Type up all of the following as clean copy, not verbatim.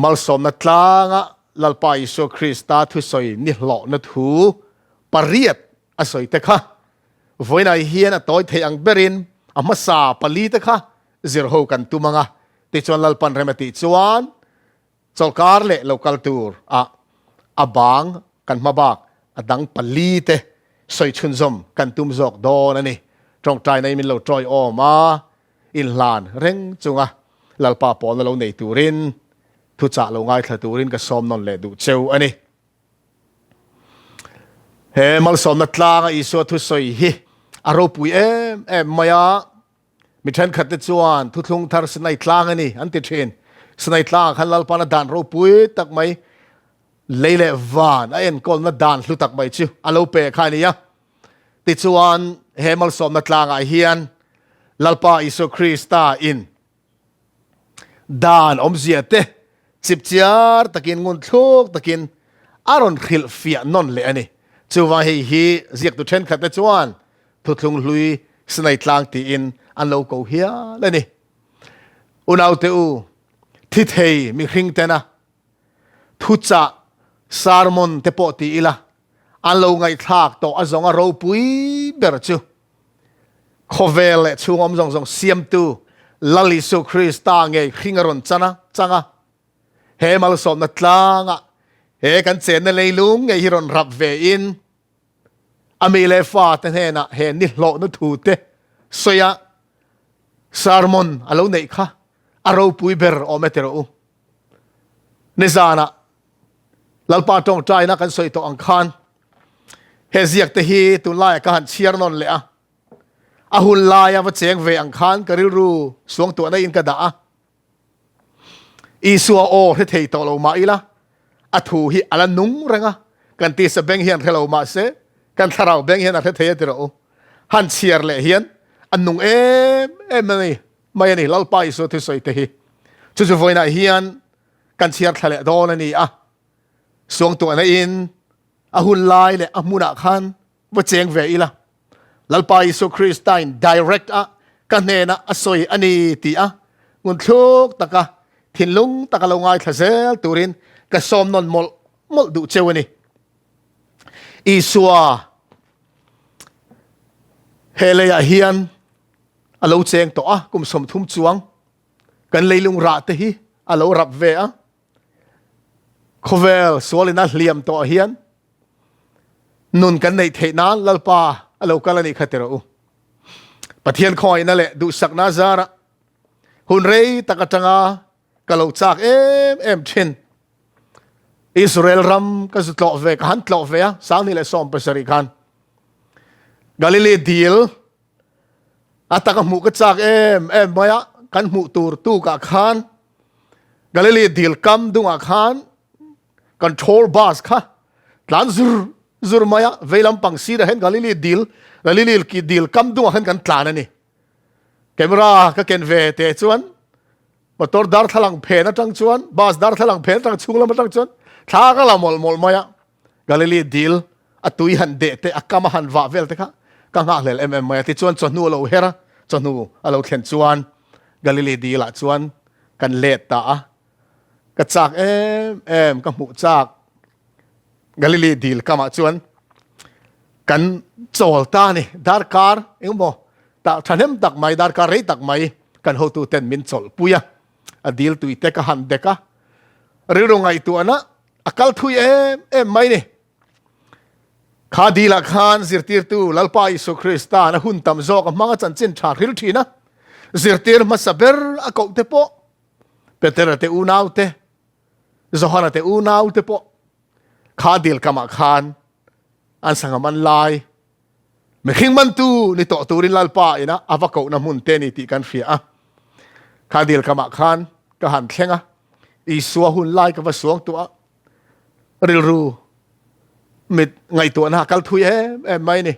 มัลสมนัดลางะลัลปาอิสุคริสตาทุสอยนิหลอกนัดหูปริยดอสอยเตค่ะวันไหนเฮียนตัวเทียงเบรินอามาซาปลีเตค่ะจิรโฮกันตุมังะติจวนลัลปันเรมติจวนจอลการเล่โลกัลตูร์อาบังกันมาบักดังปลีเตสอยชุนซอมกันตุมจอกโดนั่นนี่ตรงใจในมินโลทรอยออมาอินลานเร่งจุงะลัลปาปอนโลในตูรินทุจ่าลงไงถ้าตูรินก็ซ้อมนนเลดูเจ้าอันนี้เฮมัลสมนัดลางอิสุทุสอยฮิอารมณ์ปุยมายามิทันขัดจวนทุลุงทาร์สไนตลางอันนี้อันติเทรนสไนตลางขันลัลปานาดานรูปุยตักไม่เลเลวานไอ้เอ็นกอลนาดานลุตักไม่ชิวอารมณ์เปย์ใครนี่ยะติจวนเฮมัลสมนัดลางไอเฮียนลัลปาอิสุคริสตาอินดานอมเสียเตสิบเจ้าตะกินงุนทุกตะกินอารอนขิลเฟียนนเลยอันนี้จูว่าเฮีเสียกตุเชนขัดจวนทุลุงลุยสไนตลางตีอินอันโลกเฮียเลยนี่อุณเอาเตอูทิเทยมีหิงเตนะทุจ่าสารมอนเตปอตีอีละอันโลไงทักโตอันสองอารมณ์ปุยเบรจูโคเวลชูงอมสองเสียมตูลลิสุคริสตาไงหิงอรอนจังะเฮมัลสมนัดลางะเฮกันเจนในเลยลุงไงฮิรอนรับเวอินอเมเลฟาเตเฮนะเฮนิโลนุทูเตสยาสารมอนอโลเนค่ะอารมณ์ปุยเบรอเมเตโรนิซานะลัลปาตรงใจนะกันสวยตัวอังคารเฮเซียกเตฮีตุลายกันเชียร์นนเลยอะอาหุลลายว่าเจียงเวอังคารกริรูสวงตัวในอินกระดาอีสัวโอที่เทตโลมาอีละอัทูฮิอัลนุงเรงะกันตีสเบงเฮียนเทโลมาเซกันทาราวเบงเฮียนอัทเทติโรฮันเชียร์เลเฮียนอันนุงมันนี่ไม่นี่ลัลปาอิสุทุสอยเตฮีจู่ๆวันนั้นเฮียนกันเชียร์ทะเลโดนนี่อะสวงตัวในอินอาหุลลายเลยอามุนักขันว่าเจียงเวอีละลัลปาอิสุคริสต์อิน direct อะกันเนนะอสอยอันนี้ตีอะงุนทุกตะกะทินลุงตะกะลงไงทะเซลตูรินกะสมนนมลดูเจวนี่อิสัวเฮเลยอะเฮียนอโลเจงตัวอะกุมสมทุมจวงกันเลยลุงราเตฮีอโลรับเวอะโคเวลสวลินะเลียมตัวเฮียนนุนกันในเทนานลัลปาอโลกันนี่ขัดเตโรปะเทียนคอยนั่นแหละดูสักนาซาระหุ่นเรย์ตะกะจังากะโลจากชินอิสราเอลรัมก็สุดหล่อเวกหันหล่อเวะสาวนี่แหละซ้อมไปสริกันกาลิลีดีลอัตตะกะหมูก็จากมายะกันหมูตูกะขานกาลิลีดีลกัมดุงะขานกันโทรบาสค่ะหลานซุรมายะเวลัมปังซีระเห็นกาลิลีกีดีลกัมดุงะเห็นกันตลาดนี่แคมราก็เกนเวเตจวนมอเตอร์ดาร์ทลังเพนตั้งจวนบาสดาร์ทลังเพนตั้งชุงละมาตั้งจวนท้าก็ละมอลมายะกาลิลีดีลอตุยหันเดเตอักกามาหันวาเวลเตค่ะกังหาเลลมายะที่จวนนูเราเฮระจวนนูเราเขียนจวนกาลิลีดีละจวนกันเลตตากระจากก็หมูจากกาลิลีดีลก็มาจวนกันโจลตานี่ดาร์คาร์เอ็งบอกแต่ฉันเห็นตักไม่ดาร์คาร์เรตักไม่กันหัวตัวเต็นมินโจลปุยอะดีลตุยเตกหันเดกะเรื่องไงตัวนะอากาศทุยไม่นี่ข้าดีละขานสิรติร์ตูลัลปาอิสุคริสตานะหุ่นตำโจกับมังจันจินชาริลทีนะสิรติร์มาสับเบอร์อากาศเตปอเปเตอร์เตอูนาวเตZohana te unaw te po khadil kama khan an sangaman lai mekhing man tu ni to turin lalpa ina avako na mun te ni ti kan fia khadil kama khan ka han thlenga isua hun lai ka va suang tu a rilru mit ngai tu na kal thui mai ni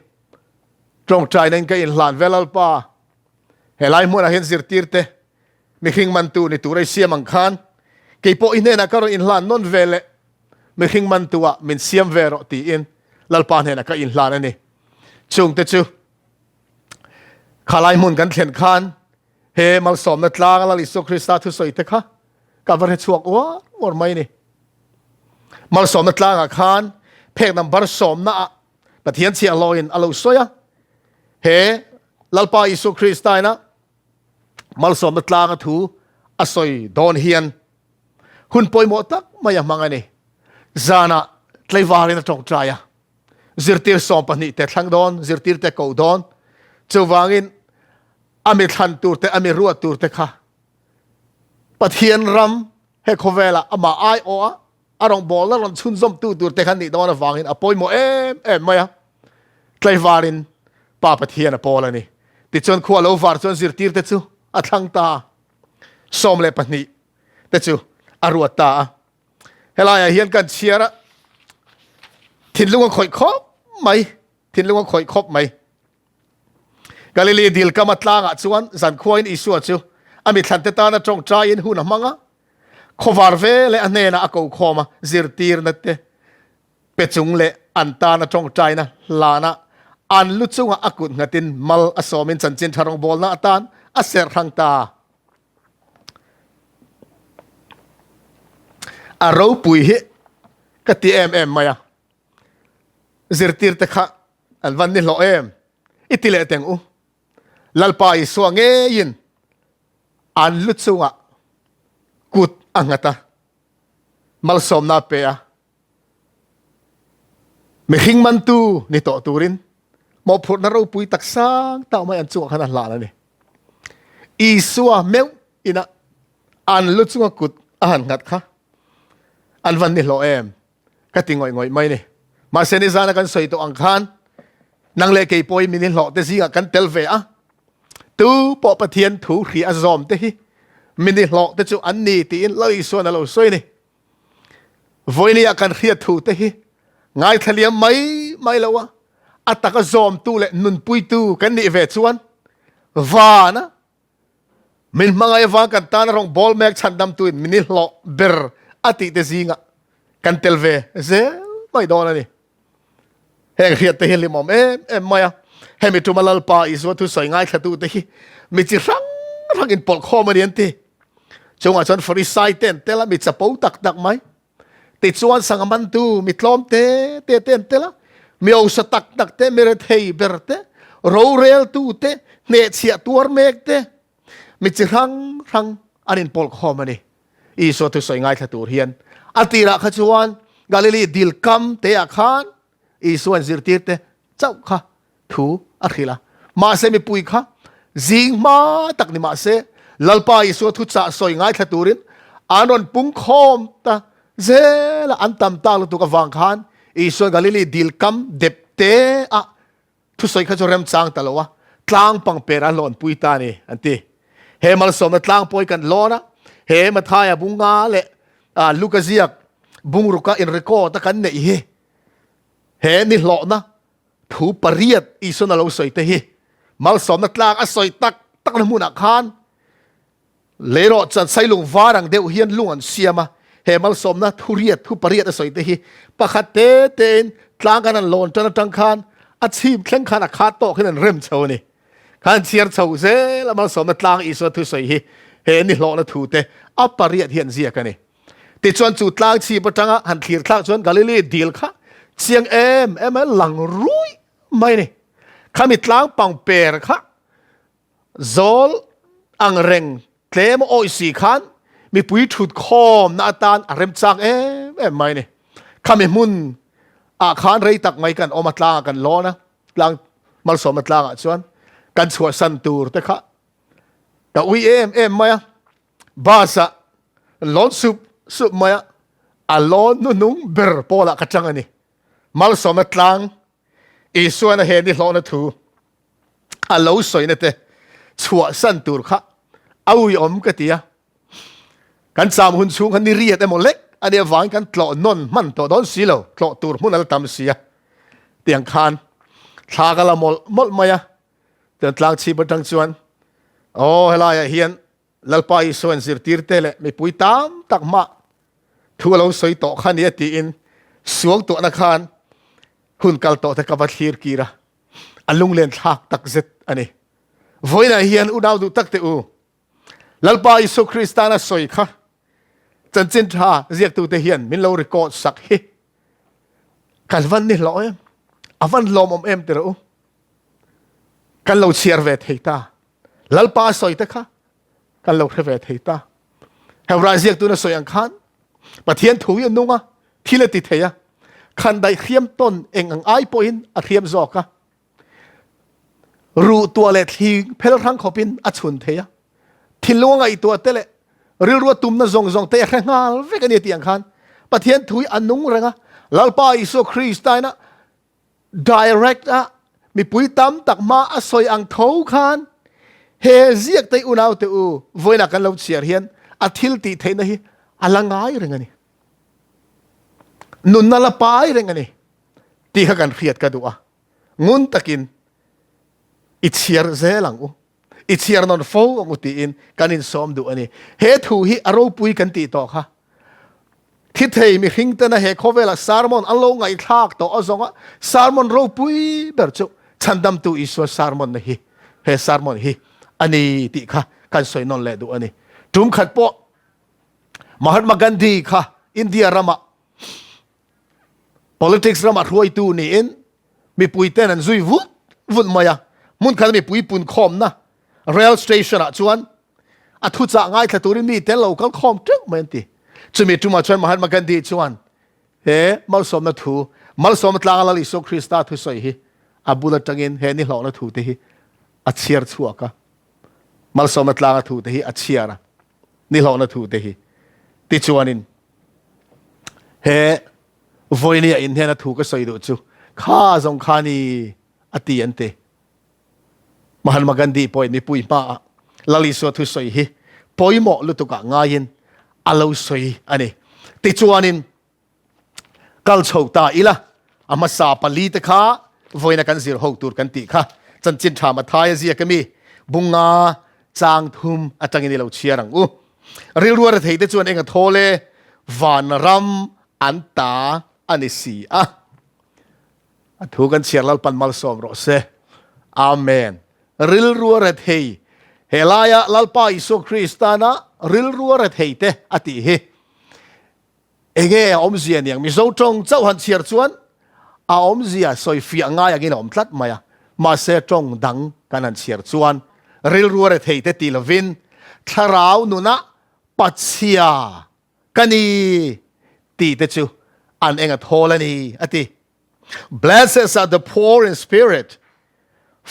trong trai nen ka in hlan velalpa helai mo na hen sir tirte mekhing man tu ni tu rai siamang khan kay po ine na karon inlan non vele mekhing man tuwa min siam vero ti in lalpan he na ka inlan ani chung te chu khalai mun kan thlen khan he mal som na tlang la isu krista thu soi te kha กับวันช่วงว่าไม่นี่มาสอมนัดลางอาคารเพกนำบาร์สอมนะปะเทียนเชียลอยน์อโลสอยเฮลัลปาอิสุคริสต์นะมาสอมนัดลางถูอสอยดอนเฮียนหุ่นปอยหมดตักไม่ยังมังนี่จานะไลวารินตรงใจจิรติร์สอมปนิเตทังดอนจิรติร์เตกูดอนเจ้าวางินอเมทันตูร์เตอเมรัวตูร์เตค่ะปะเทียนรำเฮโคเวล่าอามาไอโออารองบอลแล้วรันชุนซอมตูร์เตคันนี่ดอนวางินอปอยโมไม่ยังไลวารินป้าปะเทียนอปอลนี่ติดจนขวาโลวาร์จนจิรติร์เตจูอัทังตาสอมเลปนิเตจูอรัวตาเฮลายเฮียนกันเชียระทินลุงข่อยคบไหมทินลุงข่อยคบไหมกาลิลีดิลกามัตลางอ่ะชวนสันควายอิสวจูอามิทันเตตานะจงใจอินหูนะมังอ่ะขวาร์เวเลอันเนนะอากูขอมาจิรตีร์นัตเตเปจุงเลอันตานะจงใจนะลานะอันลุจุงอากุดงัดินมัลอสอมินสันจินทารองบอลนะตานอาเสรทังตาอารปุยฮิกติมมาจิรติร์เตค่ะอันวันนี้เราอิติเลเตงอูลัลปายสวงเงินอันลุดสุงะกุดอังตามัลสอมนาเปียไม่หิงมันตูนี่ต่อตูรินมอพูดนารปุยตักสังตาไม่อันจุงขนาดลาแล้วนี่อิสวาเมวอินะอันลุดสุงะกุดอังกัดค่ะอันวันนี้เราก็ติงง่อยไม่เนี่ยมาเซนิซานะกันสวยตัวอังคารนังเล็กไอ้ปอยมินิหล่อแต่สิกันเทลเวะตูปอปะเทียนถูขีอาซอมเตฮิมินิหล่อแต่จูอันนี้ตีนเลยส่วนเราสวยนี่วันนี้กันเขียถูเตฮิง่ายทะเลไม่แล้ววะอัตตะก็ซอมตูเล่นุนปุยตูกันนี่เวชวนวานะมินมังไงวากันตานรองบอลแม็กชันดำตูมินิหล่อเบอร์อาทิตย์เดซิงะกันเทลเวเซไม่โดนนี่เฮงเรียดเตหิลิมอมไม่อะเฮมิตุมาลปาอิสวะทุสวยง่ายขตุเตหิมิจิรังอินปอลคอมาเรียนตีจงอาจารย์ฟริสัยเต้นเตละมิจะปูตักไหมติดส่วนสังมันตูมิตลอมเตเต้นเตละมีเอาสตักเตมิเรทเฮเบอร์เตโรเรลตูเตเนเชียตัวเมกเตมิจิรังอันอินปอลคอมานี่อิสวะทุสวยง่ายขตุเรียนอัติระขจวนกาลิลีดิลกัมเตอาคารอิสวนจิรติร์เตเจ้าค่ะถูอัคละมาเซมิปุยค่ะจิงมาตักนิมาเซลัลปาอิสวทุจ่าสวยง่ายขตุรินอานนปุงคอมตาเซละอันตัมตาลุตุกวังคานอิสวนกาลิลีดิลกัมเดบเตอะทุสวยขจรมจางตลอวะตลางปังเปรันหลอนปุยตานี่อันตีเฮมัลสมตลางปุยกันล้อนะเฮมาทายบุงาเลลูกเซียกบุงรุกะอินริโกตะกันเนี่ยเฮนี่หล่อนะถูปริยัดอิสุนัลสวยเตหิมัลสอมนัดลางอสวยตักนมุนักฮานเลโรจัดใส่ลุงวารังเดียวเฮียนลุงอันเสียมาเฮมัลสอมนะทุเรียดทุปริยัดอสวยเตหิปะขัดเตนตลางกันนันหลอนจนจังคานอาชีพแข่งขันอาคาโตขึ้นนั่นเริ่มเช้านี่ขันเชียร์เช้าเซแล้วมัลสอมนัดลางอิสุทุสวยหิเฮนี่หล่อนะถูเตอัปปริยัดเฮียนเสียกันนี่ติดชวนจุดลางชีปจังหันเขียร์ทางชวนกาลิลีดีลค่ะเสียงหลังรุยไม่เนี่ยข้ามิตลางปังเปรค่ะโซลอังเร่งเทมโอสีขันมีปุยถุดคอมนาตานเริ่มจากไม่เนี่ยข้ามิมุนอาคารไรตักไม่กันออกมาตลางกันล้อนะลางมาสอมาตลางชวนกันสวดสันตูร์แต่ค่ะแต่อุ้ยไม่อะบาสะล้อนสุบมาอัลลอฮ์นุ่งเบอร์ปอละกระจังอันนี้มาสอมตลางอิสวานะเฮนี่หล่อนะทูอัลลอฮ์สวยนะเตชัวสันตูร์ค่ะเอาอยู่อมกติยากันสามหุ่นสูงกันนี่เรียดแต่หมดเล็กอันนี้วางกันตลอดนนมันต่อดอนสีเหลาตลอดตูร์มุนัลตามเสียเตียงคานชากันละหมดมาเดินตลางชีบจังชวนโอ้เฮลายเฮียนลัลปายส่วนสิรติร์เตเลไม่ปุยตามตักมาทัวเราสวยต่อขันนี้ตีอินสวงตัวนักขันหุ่นกัลโตแต่กับวัดฮีร์กีระอันลุงเลียนทักตักเซตอันนี้วันนี้เฮียนอุดาวดูตักเตอูลัลปายสุคริสตานะสวยค่ะ จันจินทาเรียกตัวเทียนมินเรารีกอดสักฮิกันวันนี้เราวันลมเอ็มเตอร์กันเราเชียร์เวทเฮตาลัลปาสอยตะค่ะกันเราเวทเฮตาเฮวราเรียกตัวนั้นสอยอังคันปะเทียนถูยันนุ่งอ่ะที่เลติเทียคันได้เขียมต้นเองอังไอปอินอัเขียมจอกะรูตัวเล็กทีเพลรังขบินอัชุนเทียทิลวงไอตัวเตเลเรือตุ่มน่ะจงเตะแรงงานเวกันเนี่ยตีอังคันปะเทียนถูยอันนุ่งเรงะลัลปาอิโซคริสต์นะ direct อ่ะมีปุยตั้มตักมาอสอยอังเท้าคันเฮเรียกเตอุนาวเตอูวันนักกันเราเชียร์เฮียนอาทิลตีเทนะฮีอลังไงเรื่องนี้นุนนั่นละไปเรื่องนี้ตีข้ากันเพียดกันดูอ่ะงุนตะกินอิเชียร์เซลังอูอิเชียร์นอนโฟมุตีอินกันอินซ้อมดูอันนี้เฮทูฮีอารมณ์ปุยกันตีต่อค่ะที่เทมีหิงเตนะเฮโคเวลาซาร์มอนอันโลงไอทากต่ออซงอ่ะซาร์มอนรูปุยเบอร์จูฉันดำตัวอิสวาซาร์มอนนะฮีเฮซาร์มอนฮีอันนี้ติค่ะกันสวยนอนเลดูอันนี้จุ่มขัดปอมหาตมากันดีค่ะอินเดียรามา politics รามารวยตัวนี้เองมีปุยเต้นอันซุยวุ้นมายามุนขันมีปุยปุ่นคอมนะ rail station อ่ะชวนอัทุจ่าง่ายถ้าตัวนี้มีเต้นเราก็คอมจึ๊กเหมือนตีจะมีจุ่มมาชวนมหาตมากันดีชวนเฮ้มัลสมนัทูมัลสมตลางลลิสุคริสต์ทุสอยฮีอาบุลตังอินเฮนี่หลอกนัทูเตฮีอัดเชียร์ชัวกะมัลสมตลางทูเตฮีอัดเชียร์นี่หลอกนัทูเตฮีติจวนินเฮวันนี้อินเฮนัทูก็สอยดูจูข้าจงข้านี่อติยันเตมหันมากันดีปอยมีปุยมาลลิสุทุสอยฮีปอยหมอลุตุกะง่ายินอาลูสอยอันนี้ติจวนินกัลโชตาอีละอามาซาปลีตะข้าวันนี้กันสิรหกตูร์กันติค่ะจันจินทามาทายเสียกันมีบุงาจางทุมอาจารย์นี่เราเชียร์รังอูเรื่องรัวระเทยแต่ชวนเองก็โทเลวานรัมอันตาอันนี้สีอ่ะถูกกันเชียร์ลัลปันมัลสอมรอเซอาเมนริลรัวระเทยเฮลายะลัลปาอิสุคริสตานะริลรัวระเทยเตอติเฮเองอมเสียเนี่ยมิโซจงเจ้าหันเชียร์ชวนอมเสียสอยฟีง่ายอย่างนี้อมทัดมามาเสจงดังกันหันเชียร์ชวนริลรัวระเทยเตตีลวินทาราวนุนะปัจเชียกันนี่ตีเตจูอันเองอะโทลนี่อติ Blessed are the poor in spirit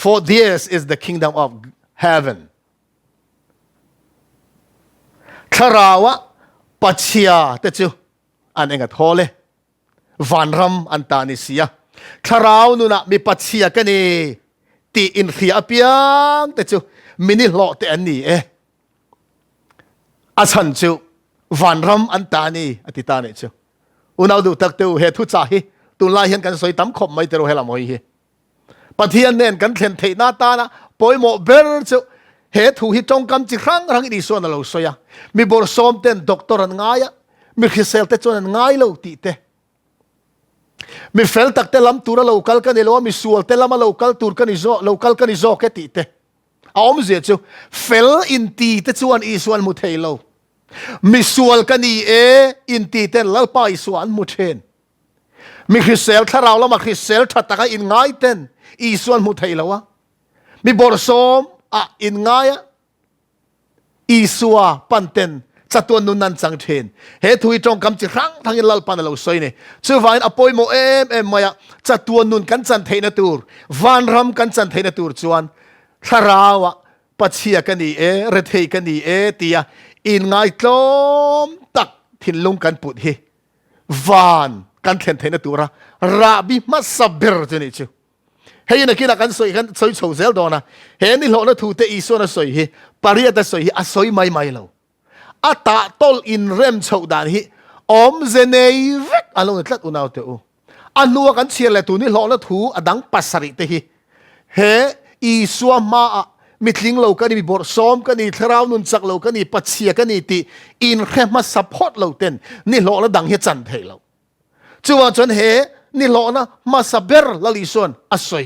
for theirs is the kingdom of heaven ทาราวะปัจเชียเตจูอันเองอะโทเลวันรำอันตานิเสียทาราวนุนะมีปัจเชียกันนี่ตีอินเสียเปียงเตจูมินิโลเตอันนี้อาชันจูวันรำอันตานีอติตาเนจูอุณาดูตักเตวเหตุจ่าฮีตุลาเห็นกันสวยตั้มขบไม่เตโรเฮลามอยฮีปะเทียนเน้นกันเทียนเทนาตานะปอยโมเบลจูเหตุฮีจงกำจิครั้งรังอิส่วนเราสวยมีบริษัทเต้นด็อกเตอร์ง่ายมีคริสเซลเตจวนง่ายเราตีเตมีเฟลตักเตลำตัวเราคัลกันเอโลมีส่วนเตลำเราคัลตัวกันอิโซเราคัลกันอิโซแค่ตีเตอมเสียจูเฟลอินตีเตจวนอิส่วนมุเทโลมีส่วนกันนี่อินตีเต้นแล้วไปส่วนมุเทนมีคริสเซลถ้าเราแล้วมาคริสเซลถ้าตะกันอินง่ายเต้นอีส่วนมุเทแล้ววะมีบริษัทอินง่ายอีส่วนปันเต้นจัตัวนุนนันจังเทนเหตุที่จงกำจิครั้งทางอินลัลปันเราสวยเนี่ยชื่อว่าอปอยโมมายจัตัวนุนกันจันเทนตูร์วันรำกันจันเทนตูร์ส่วนถ้าเราปัจเจียกันนี่เรเทกันนี่ตียอินง่ายล้มตักทิ้งลงกันปุดเฮวานกันเทนเทนตัวราบิมาสับเบอร์ตัวนี้จูเฮ้ยนักกินกันสวยกันสวยโฉเซลโดนะเฮ้ยนี่หลอกนะทูเตอีโซนะสวยเฮปาริยาตสวยเฮอสวยไม่เราอัตตาตอลอินเรมโฉดานเฮอมเจเนย์เวกอารมณ์ตัดอุณาวเตออันนัวกันเชียร์เลยตัวนี้หลอกนะทูอดังปัสสริเตเฮเฮอีสัวมามิทลิงเรากันนี่มีบทซ้อมกันนี่ทราวนุนจักเรากันนี่ปัจเจียกันนี่ตีอินแค่มาซัพพอร์ตเราเต้นนี่หลอกแล้วดังเฮจันเทเราจวนจนเฮนี่หลอกนะมาซับเบอร์ละลิส่วนอสวย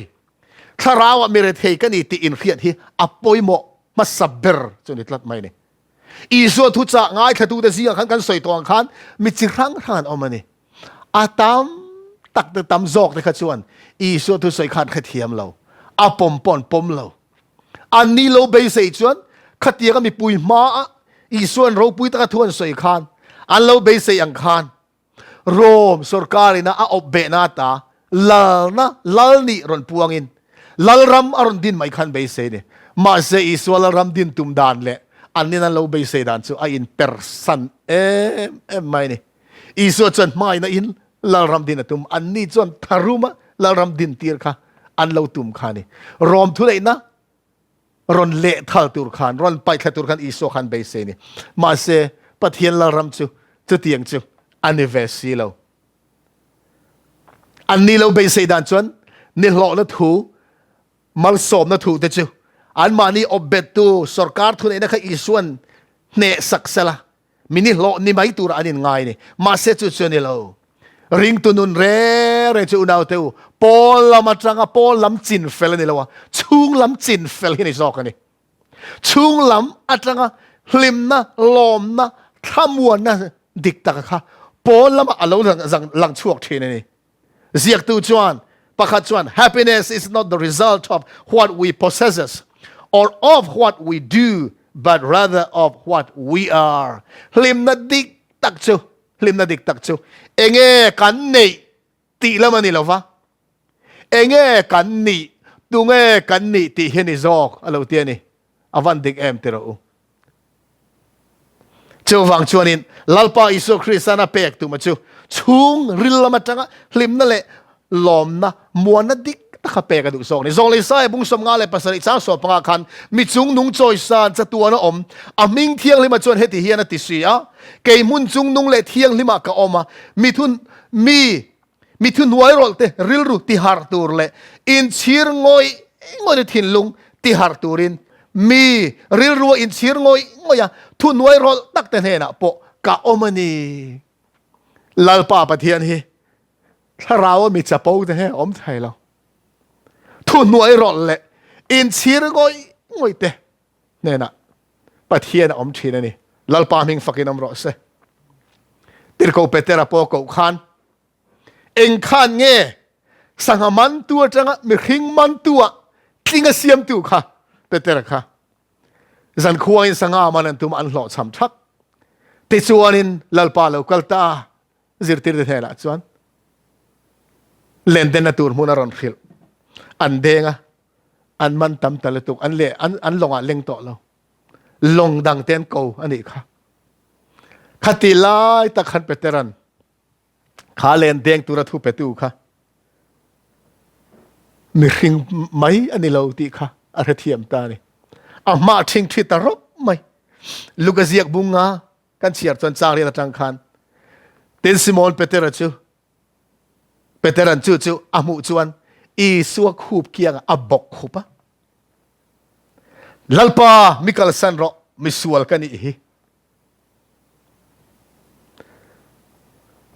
ทราวมีเรเทกันนี่ตีอินเครียดเฮอปอยโมมาซับเบอร์จนนี่ตัดไม่เนี่ย อีสัวทุจะง่ายขตูแต่เสียงขันกันสวยตัวขันมิจิรังทานออกมานี่อาตามตักแต่ตำจอกในขจวนอีสัวทุสวยขันขเทียมเราอาปมปอนปมเราอันนี้เราเบสจวนขัดเตียก็มีปุยมาอีส่วนเราปุยตะกทวนสวยขันอันเราเบสอังคารโรมสุรการินะอบเบนาตาลานะลานี่รอนพวงอินลาลรัมอรอนดินไม่ขันเบสเนี่ยมาเสียอีสัวลารัมดินตุมดานเละอันนี้นั่นเราเบสดานสุอินเปอร์ซันไม่เนี่ยอีสัวจนไม่นะอินลารัมดินตุมอันนี้จนทารุมะลารัมดินตีร์ค่ะอันเราตุมขานี่รอมทุเรศนะรอนเละทัลตุรขานรอนไปขัตุรขานอีสัวขันเบสเนี่ยมาเสียปะเทียนลารัมจูจะเตียงจูอันนี้เวสีเราอันนี้เราเบสดานจนนิหลอกนะถูมัลสมนะถูแต่จูอันมานี่อบเบตูสรการทุนเองนะคืออีส่วนเนสักเสละมินิหลอกนี่ไม่ตัวอันนี้ง่ายนี่มาเสจุดส่วนนี้เราริงตุนุนเร่จูนาวเตวปอลมาจังปอลำจินเฟลนี่ละวะชุงลำจินเฟลนี่สอกนี่ชุงลำอัจังลิมนะลมนะขมวนนะดิกตะค่ะปอลมาอารมณ์หลังช่วงทีนี่เสียกตัวจวนปะขัดจวน happiness is not the result of what we possess or of what we do but rather of what we are ลิมนะดิกตักจูลิมนาดิกตักจูเองกันนี่ตีแล้วมันนี่หรอวะเองกันนี่ตุงกันนี่ตีเห็นนี่จอกอะไรเตี้ยนี่อวันดิกเตระจูฟังชวนินลัลปาอิสุคริสต์นาเปกตุมาจูชุงริลละมาจังลิมนั่นแหละลมนะมัวนาดิกตะขับเปกันดูซองนี่ซองเลยใส่บุ้งสมงาเลยภาษาอีสานสอบปากคันมิจุงนุงจอยสานจะตัวนะอมอามิงเที่ยงเลยมาจวนเฮติเฮียนติเสียเกยมุนจุงนุงเลยเที่ยงเลยมากะอมามีทุนไว้รอลเตริลรุติฮาร์ตูร์เลยอินชีร์งอยทินลุงติฮาร์ตูรินมีริลรัวอินชีร์งอยทุนไว้รอลตักเตนเฮนะปะกะอมานีลัลปาปะเทียนเฮถ้าเรามีจะปูแต่เฮอมไทยเราทุนหน่วยรอดเลยอินชีร์งอยเตเนี่ยนะปะเทียนอมชีนะนี่ลัลปามิงฟักกินอมรอเสติรโกเปเตระโปโกขันเองขันเงี้ยสังหมันตัวจังมีขิงมันตัวขิงเสียมตัวค่ะเปเตระค่ะสันควายสังหามันตุมอันหล่อสามชักติจวนินลัลปาเลวกัลตาจิรติรเดเทละจวนเลนเดนตัวมุนารอนขิลอันเดงะอันมันตำตะเลตุกอันเละอันลงอ่ะเล็งโตเราลงดังเต้นโกอันนี้ค่ะขัดตีลายตะขันเปเตรันขาเลนเดงตุระทุเปตูค่ะมีริงไหมอันนี้เราตีค่ะอะไรเทียมตานี่อามาทิ้งที่ตะรบไหมลูกเสียกบุงงากันเชียร์จนจางเรียนจังคันเต้นซิมอนเปเตรันจูเปเตรันจูอามุจวนอีสัวคูบเกียงอับบกคูปะลัลปามิคัลสันโรมิสวลกันอี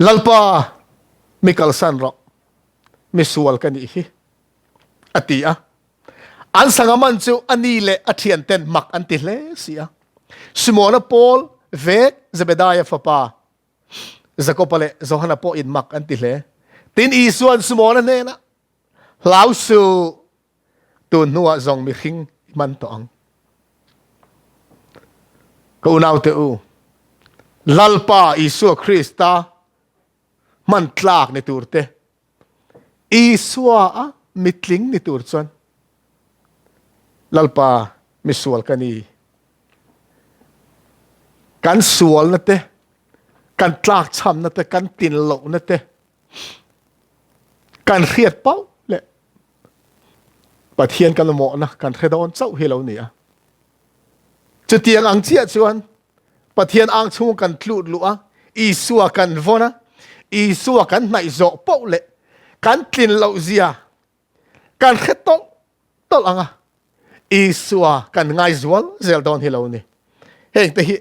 ลัลปามิคัลสันโรมิสวลกันอีอติอะอันสังมันจูอันนี้เลอธิอันเต็นมักอันติเลเสียสมอนะปอลเวกจะเบดายฟปาจะก็ไปเลยจะหันปออินมักอันติเลตินอีส่วนสมอนะเนี่ยนะลาวสูตุนนัวจงมีขิงมันตองก็อุณาวเตอูลัลปาอิสุคริสตามันคลากในตัวเตอิสัวมิตลิงในตัวส่วนลัลปามิสวลกันนีกันสวลนั่นเตกันคลากช้ำนั่นเตกันตินโลนั่นเตกันเครียดเป้าปะเทียนกันละหมอนะกันเคยโดนเจ้าเฮลเนี่ยจะเตียงอังเจียชวนปะเทียนอังชูกันทลุดลัวอีสัวกันวนะอีสัวกันไหนโจเป้าเละกันกินเหล้าเสียกันเคยโตลังอ่ะอีสัวกันไงจวลเซลโดนเฮลเนี่ยเฮ้ยแต่ฮี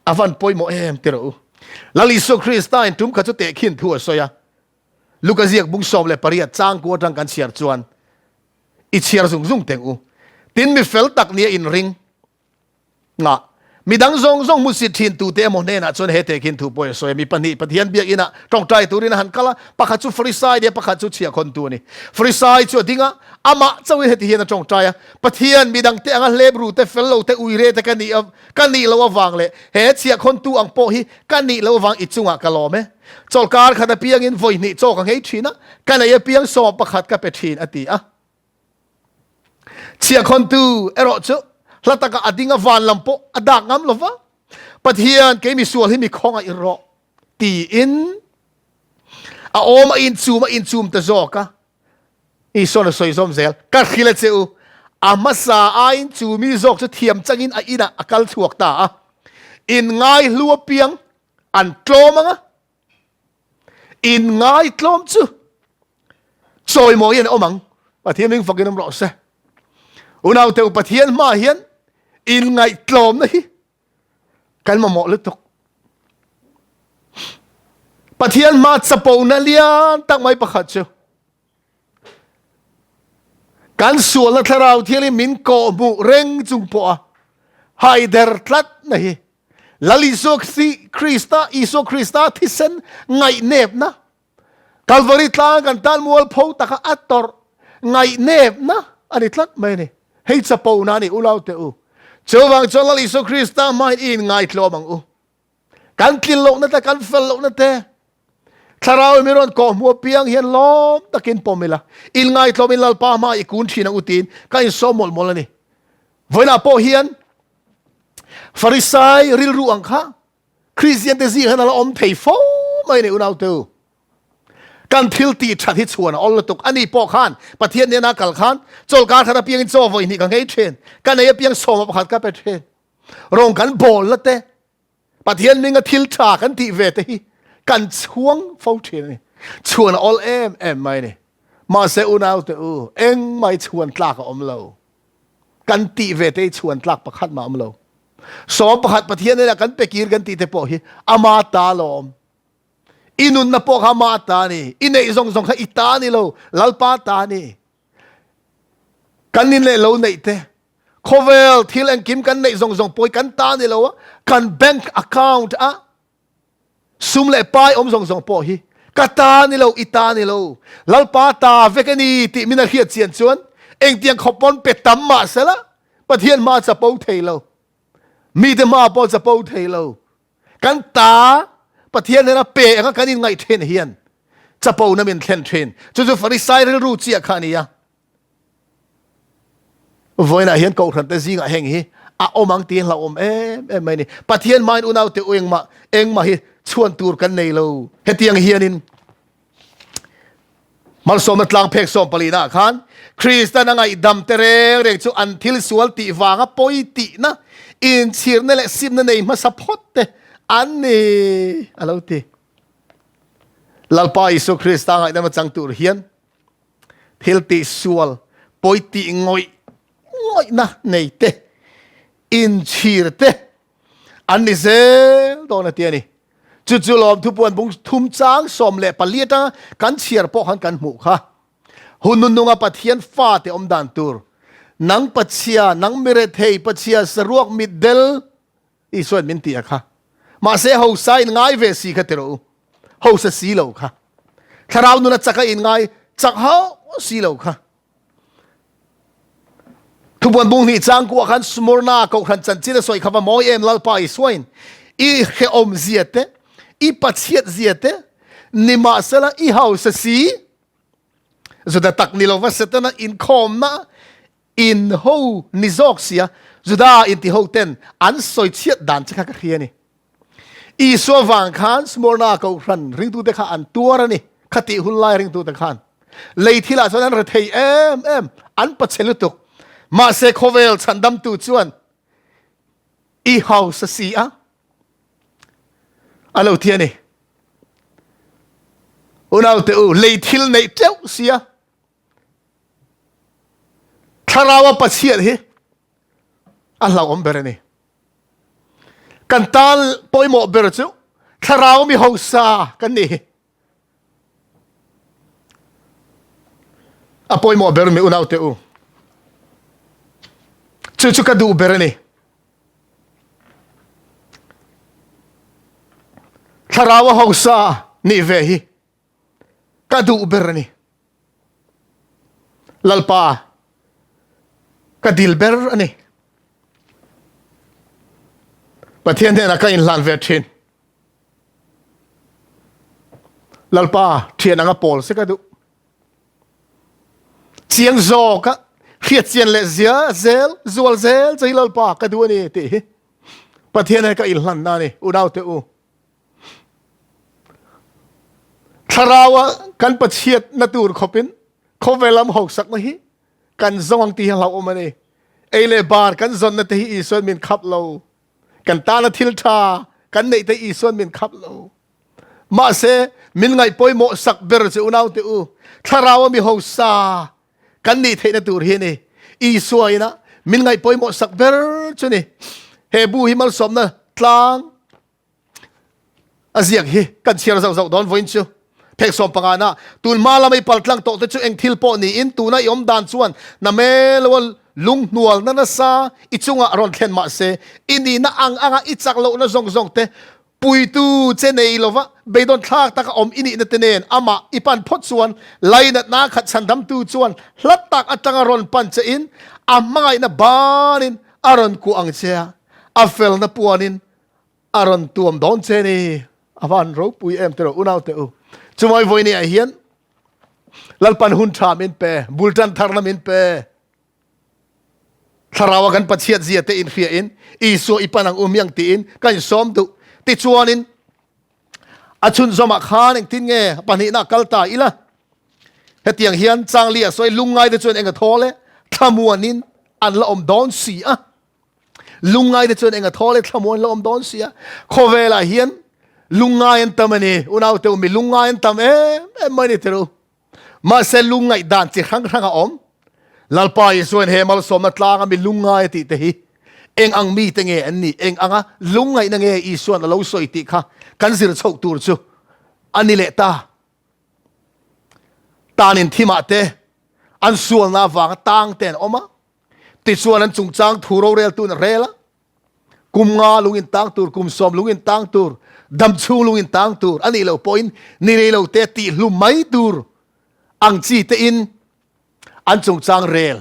อวันป่วยโมเตระลาลิสุคริสต์ทุ่มขัดจุเตะขินทั่วโซยาลูกเสียกบุงสอบเลยปริยัติจ้างกัวจังกันเชียร์ชวนอิเชียร์ซุงเต็งอูตินมีเฟลตักเนียอินริงงะ มีดังzongมุสิทินตูเตมอนเนนะจนเหตุกินถูปวยสวยมีปนิปะเทียนเบียกินะตรงใจตัวนี้นะหันกะละปะขัดจุฟริสัยเดียปะขัดจุเชียคนตัวนี้ฟริสัยจุดิ้งอ่ะอามาเจ้าเหตุเฮียนตรงใจอ่ะปะเทียนมีดังเตะงเลบรูเตเฟลโลเตอุยเรเตกันนี่เราวางเลยเหตุเชียคนตัวอังโปฮีกันนี่เราวางอิจุงอ่ะกะลอมจอลการขัดเปียงอินโวยนี่โจกังเฮชินะกันไอ้เปียงสอบปะขัดกับเปทินอติอ่ะเชียคนตัวเอรอจุลัตกะอดิ้งวานลำโปอดักงามลวะปะเทียนเกมีส่วนที่มีของอิรอตีอินอาโอมาอินซูมตะโจกะอีส่วนสวยสมเซลกัดขิเลเซอูอามาซาอินซูมีโจกจะเทียมจังอินอินะอากาลถวกตาอินง่ายลัวเปียงอันโกลมังะอินง่ายโกลมจูสวยมอยันโอมังปะเทียนมิงฟังกินน้ำร้อนเสอุณเอาเตอปะเทียนมาเฮียนอินง่ายโกลมนะฮีกันมาหมอลึกตกปะเทียนมาสปูนัเลียนตั้งไม่ประคัดเชียวกันส่วนละทาราวเทียนมินโกมุเร่งจุงปัวไฮเดอร์ทัดนี่ลลิโซคริสตาอิโซคริสตาที่เซนไงเนบนะกัลวาริตลากันตันมัวลพูตะกะอัตตอร์ไงเนบนะอันนี้ทัดไม่เนี่ยให้สปูนานี่อุลาวเตอูเจ้าวังจอลลิโซคริสตาไม่อินไงทลมังอูกันกินโลกนั่นแต่กันเฟลโลกนั่นแต่ถ้าเราไม่ร้อนก่อมัวเปียงเห็นล้อมตะกินปมไม่ละอินไงทลมินลลปามาอีกุนชีนังอุตินก็อินสมมลนี่วันน่ะพอเฮียนฟาริสัยริลรูอังค่ะคริสเตียนเตซีขนาดละอมเทยฟไม่เนี่ยอุณเอาเตอกันทิลตีชัดที่ชวนอัลลตุกอันนี้ปอกขันประเทศเนี่ยนักกัลขันโจลการธนาเปียงโจวนี่กันให้เทรนกันเนี่ยเปียงสมมาประคัดกันไปเทรนรองกันบอลละเตประเทศนี้ก็ทิลชากันตีเวทีกันช่วงเฝ้าเทรนนี่ชวนอัลเอ็มไม่เนี่ยมาเซอุณเอาเตอเอ็งไม่ชวนตลากอมเรากันตีเวทีชวนตลากประคัดมาอมเราสอบประคัดประเทศนี่แหละกันไปกีรกันตีเตปอฮีอามาตาลอมอินุนนปอกามาตานี่อินเอซงข้าอิตานี่โลลัลปาตานี่กันนี่เลยโลนี่เตโคเวลทิลแองกิมกันในซงปอยกันตานี่โลกันแบงก์แอคเคาท์ซุมเล่ไปซงปอฮีกัตานี่โลอิตานี่โลลัลปาตาเวกันนี่ติมินาเฮียเจียนชวนเองเตียงขบปนเป็ดตั้มมาเสละประเทศมาจะปูเทโลมีแต่มาปอจะปูเทโลกันตาประเทศเนี่ยนะเปย์กันนี่ไงเทนเฮียนจะปูนั่นเป็นเทนจู่ฟาริสัยรู้เจียขานี่อะวันนั้นเฮียนกูขันแต่ซิงแห่งฮีอมังตีนเราไม่นี่ประเทศไม่อุณเอาแต่เองมาฮีชวนตูร์กันในเราเฮตียงเฮียนินมาสมตลังเพกสมปลีนาขันคริสต์นั่งไอ้ดำเตเรงจู่อันทิลสวลติวางปอยตินะอินชีร์นั่นแหละซิมนั่นเองมาสปอตเตอันนี้อะไรตีลลปาอิสุคริสต์ไอ้นั่นมาจังตูร์เฮียนทิลติสวลปอยติงอยนะนี่เตอินชีร์เตอันนี้เซลตอนนั้นเตียนี่จู่ๆลมทุบวันบุ้งทุ่มจ้างสมเละปลีตากันเชียร์พวกหันกันหมู่ค่ะหุ่นนุ่งปะเทียนฟ้าเตอมดันตูร์นังปัจเจียนังเมเรเทยปัจเจียสรวกมิดเดลอีส่วนมินตีอะค่ะมาเสียหูใส่ง่ายเวสีกันเตอร์หูเสียโลค่ะถ้าเราหนุนจักอินง่ายจักหูสีโลค่ะทุบวันบุ้งนี่จ้างกูขันสมรนากูขันจันจีนสวยข้าวมอยลลปาอิสวยอีเขอมเสียเตอีปัจเจียเสียเตนิมาเสละอีหูสีสุดท้ายตักนิโลวัสเตนะอินคอมนะอินหูนิจอกเสียสุดาอินที่หูเต็นอันสวยเชียดดันจะข้าเขียนี่อีสัววังขันสมรนากูขันริงตูเตข้าอันตัวระนี่คติหุ่นไล่ริงตูเตขันเลยที่ละส่วนนั้นเราเทยอันปัจเจลุตุกมาเซโคเวลฉันดำตูจวนอีหูเสียอะไรเทียนี่อุณเอาเตอเลยทิลในเจ้าเสียถ้าเราว่าปัจเจียที่อะไรอมเบรนี่กันตาลปอยหมอเบรจูถ้าเรามีหูซากันนี่ปอยหมอเบรมีอุณเอาเตอจู่ๆก็ดูเบรนี่ ทาราวะฮาวซานี่เวฮีกระดูเบรนี่ลัลปากระดิลเบรนี่ประเทศเนี่ยนักอินลันเวทินลัลปาเทียนังปอลสิกระดูเสียงโจกะเขียดเสียงเลเซียเซลจวลเซลใจลัลปากระดูนี่ตีประเทศเนี่ยก็อินลันนั่นนี่อุดาวเตอูทาราวะกันประเทศนัตูร์ขบินเขาเวลาหกสักนี่กันจงตีเราออกมาเนี่ยเอเลบาร์กันจนนัตที่อีส่วนมินขับเรากันตาลทิลทากันในที่อีส่วนมินขับเรามาเสมินไงปอยโมสักเบอร์จะอุณาวเตอูทาราวะมีหกซากันนี่เทนัตูร์เฮนี่อีส่วนนะมินไงปอยโมสักเบอร์จุนี่เฮบูฮิมัลสมนะทลางอาเซียกฮีกันเชียร์สักดอนวินชูเพกสมปังอานะตูนมาละไม่ปัลทังโตแต่ชูเองทิลโปนี่อินตูน่ายอมดานส่วนนะเมลวลลุงนวลนั่นนะซาอิจุงะรอนเทนมาเซอินนี่นะอังอิจักโลนะซงเตปุยตูเจเนยลวะเบดอนทากตะกอมอินี่นะเตเนนอามาอิปันพดส่วนไลนัดนาขัดสันดำตูส่วนลัดตักอัตังรอนปันเจอินอามาอินะบานินอารอนกูอังเชียอาเฟลนะปวนินอารอนตัวมดอนเจนีอาวันรูปุยเอ็มเตอร์อุนาวเตอจุมายวนี่ไอเฮียนลัลปันหุนทามินเปบุลตันทาร์นามินเปทาราวกันปัจเจียเจียเตอินเฟียอินอีสัวอีปันังอุมยังตีอินกันซ้อมตุติชวนินอาชุนสมัครหาเองทิ้งเงปันหินักกัลตาอีละเฮตียงเฮียนจางเลียสวยลุงไงเดชวนเองก็ท้อเลยทำมัวนินอันละอมดอนเสียลุงไงเดชวนเองก็ท้อเลยทำมัวละอมดอนเสียโคเวลาเฮียนลุงไงอันตมันนี่อุณาวเตอมีลุงไงอันตมันไม่ได้เตอมาเซลุงไงด่านจิครั้งอมลัลปายส่วนเฮมัลสมนัดลางมีลุงไงติเตหิเองอังมีตังเงอันนี้เองอังลุงไงนังเงอีส่วนเราสวยติค่ะกันสิรชกตูร์จูอันนี้เลตานินที่มาเตอันส่วนน่าฟังต่างเต็นออกมาติดส่วนนั้นจุงจางทูโรเรลตูนเรละกุมงาลุงอินต่างตูร์กุมสมลุงอินต่างตูร์ดำชูลุงอินต่างตูร์อันนี้เราพอยน์นี่เราเตติลุมไม่ตูร์อังจีเตอินอันจงจางเรล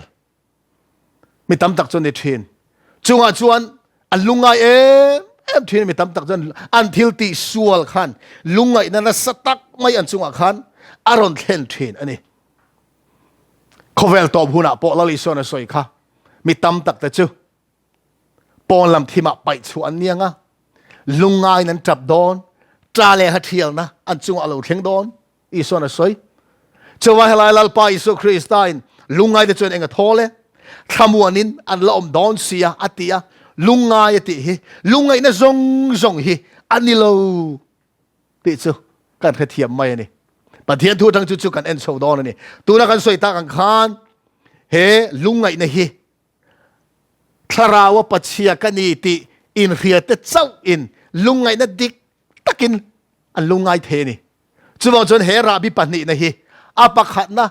ไม่ตำตักจนในเทนจงอาจวนอันลุงไงเเทนไม่ตำตักจนอันทิลตีสวลขันลุงไงนั่นสตักไม่อันจงอาขันอารอนเทนเทนอันนี้เขาเวลตอบหัวหน้าปอลลิโซนสวยค่ะไม่ตำตักแต่จูปอนลำที่มาไปชวนเนี่ยงะลุงไงนั้นจับโดนตราเลหัดเทียลนะอันจงอาเราเทียงโดนอีโซนสวยเจ้าว่าให้ลัลปาอิสุคริสต์อินลุงไงจะจนเองก็ท้อเลยทำวันนี้อันละอมดอนเสียอัติยาลุงไงติฮิลุงไงน่ะจงฮิอันนี้เราติดจูการเทียมไม่นี่ประเทศทั่วทั้งจุดกันเอ็นโซดอนนี่ตัวนักการสวยตากันขานเฮลุงไงน่ะฮิทาราวปัจเจียกันนี่ติอินเรียตเจ้าอินลุงไงน่ะดิกตักินอันลุงไงเทนี่จู่ว่าจนเฮราบิปันนี่น่ะฮิอาปักขัดนะ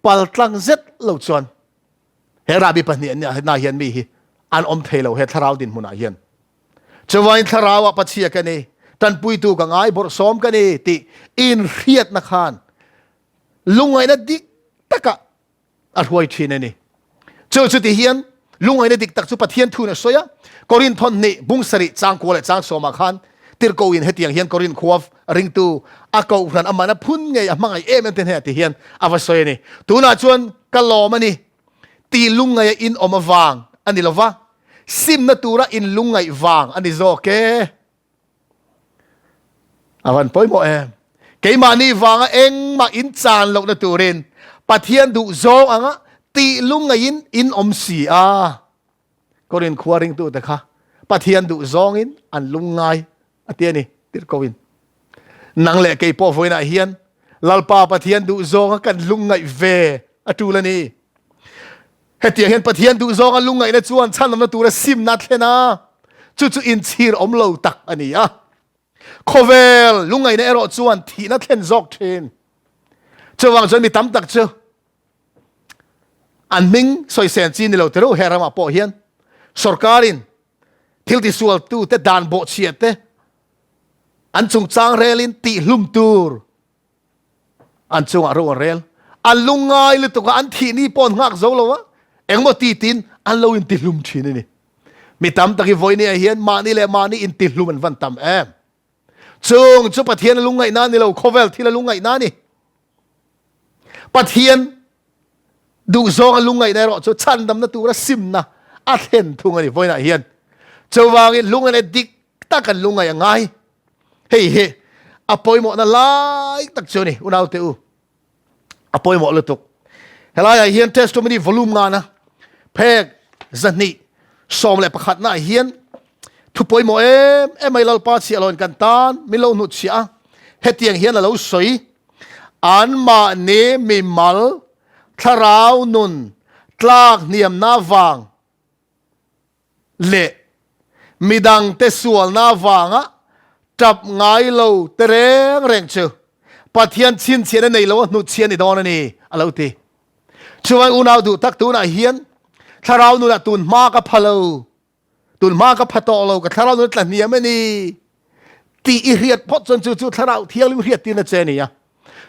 ปัลตังเซ็ตเหล่าจวนเฮราบิปันเนี่ยน่าเห็นมีฮีอันอมเทลเฮทาราวดินมุนาเห็นจะว่าอินทาราวปัจเจียกันนี่ตันปุยตูกังไงบทซ้อมกันนี่ติอินเรียดนักขานลุงไงนั่นดิตะกะอัดหัวทีนี่เจ้าจุดที่เห็นลุงไงนั่นดิตักจุปะเทียนทูนสวยกอรินทอนนี่บุ้งสริจางกัวและจางสมาขานติรโกอินเฮตียงเฮียนกอรินขวบริงตูอากาอุนันอามานะพุ่นไงอามังไอเอ็มเต็นเฮตีเฮียนอาวสวยนี่ตัวน่าชวนกัลโลมันนี่ตีลุงไงอินอมาวางอันนี้ละวะซิมนาตูระอินลุงไงวางอันนี้โอเคอาวันปอยโมเอมเกี่ยมานี่วางเองมาอินจานลงนาตูรินปะเทียนดูโจอ่ะตีลุงไงอินอมสีกอรินขวบริงตูแต่ค่ะปะเทียนดูโจอินอันลุงไงอันเดียนี่ติดโควินนังเล่เกี่ยพอฟัยน่าเฮียนลัลปาปะเทียนดูโจกันลุงไงเวอตูละนี่เฮตียเห็นปะเทียนดูโจกันลุงไงนะจวนฉันนำนาตูระซิมนัดเลยนะจู่อินชีร์อมโลตักอันนี้โคเวลลุงไงนะเอรอจวนทีนัดเล่นจอกเทนเจ้าวังจนมีตั้มตักเจ้าอันมิงสอยเซนจีนเราเตรู้เฮรามาปอเฮียนสรการินทิลที่สวลตูเตดานโบเชียเต อันจงจางเรลินติลุมตูร์อันจงอารมณ์เรลอันลุงไงหรือตัวอันที่นี่ปนหักโจลวะเอ็งมาตีตินอันเราอินติลุมชีนี่มีตามตะกี้ไว้เนี่ยเฮียนมานี่แหละมานี่อินติลุมมันวันตามจงจุปะเทียนลุงไงนั่นนี่เราโคเวลที่เราลุงไงนั่นนี่ปะเทียนดูซองลุงไงในรถจุชันดำนัตัวละซิมนะอาเทนทุ่งอันนี้ไว้น่ะเฮียนจะวางลุงไงในดิกตากันลุงไงยังไงเฮ้ยอภัยหมดนั่นไล่ตักเจอนี่อุณาเตอูอภัยหมดเลยตุกเฮ้ยเฮียนเทสต์มันนี่วอลลุ่มงานนะเพกจันนี่สอมเลยประคัดน่ะเฮียนทุกปอยหมดไม่เล่าป้าเสียลอยกันตานไม่เล่าหนุดเสียเฮตียงเฮียนเราสวยอันมาเนมิมัลทาราวนุนตลากเนียมน้าวางเละมีดังเตสวลน้าวางอ่ะจับไงเราเตรงแรงเชื่อปัทยันชินเชียนในเราหนุดเชียนในดอนนี่อะไรตีช่วยอุณาดูตักตัวน่ะเฮียนถ้าเราหนุนตุนมากกับพะโลตุนมากกับพะตอเรากับถ้าเราหนุนแต่เนียไม่นี่ตีอิเรียดพอจนจู่ๆถ้าเราเที่ยวลิมเรียดตีน่ะเจนี่ย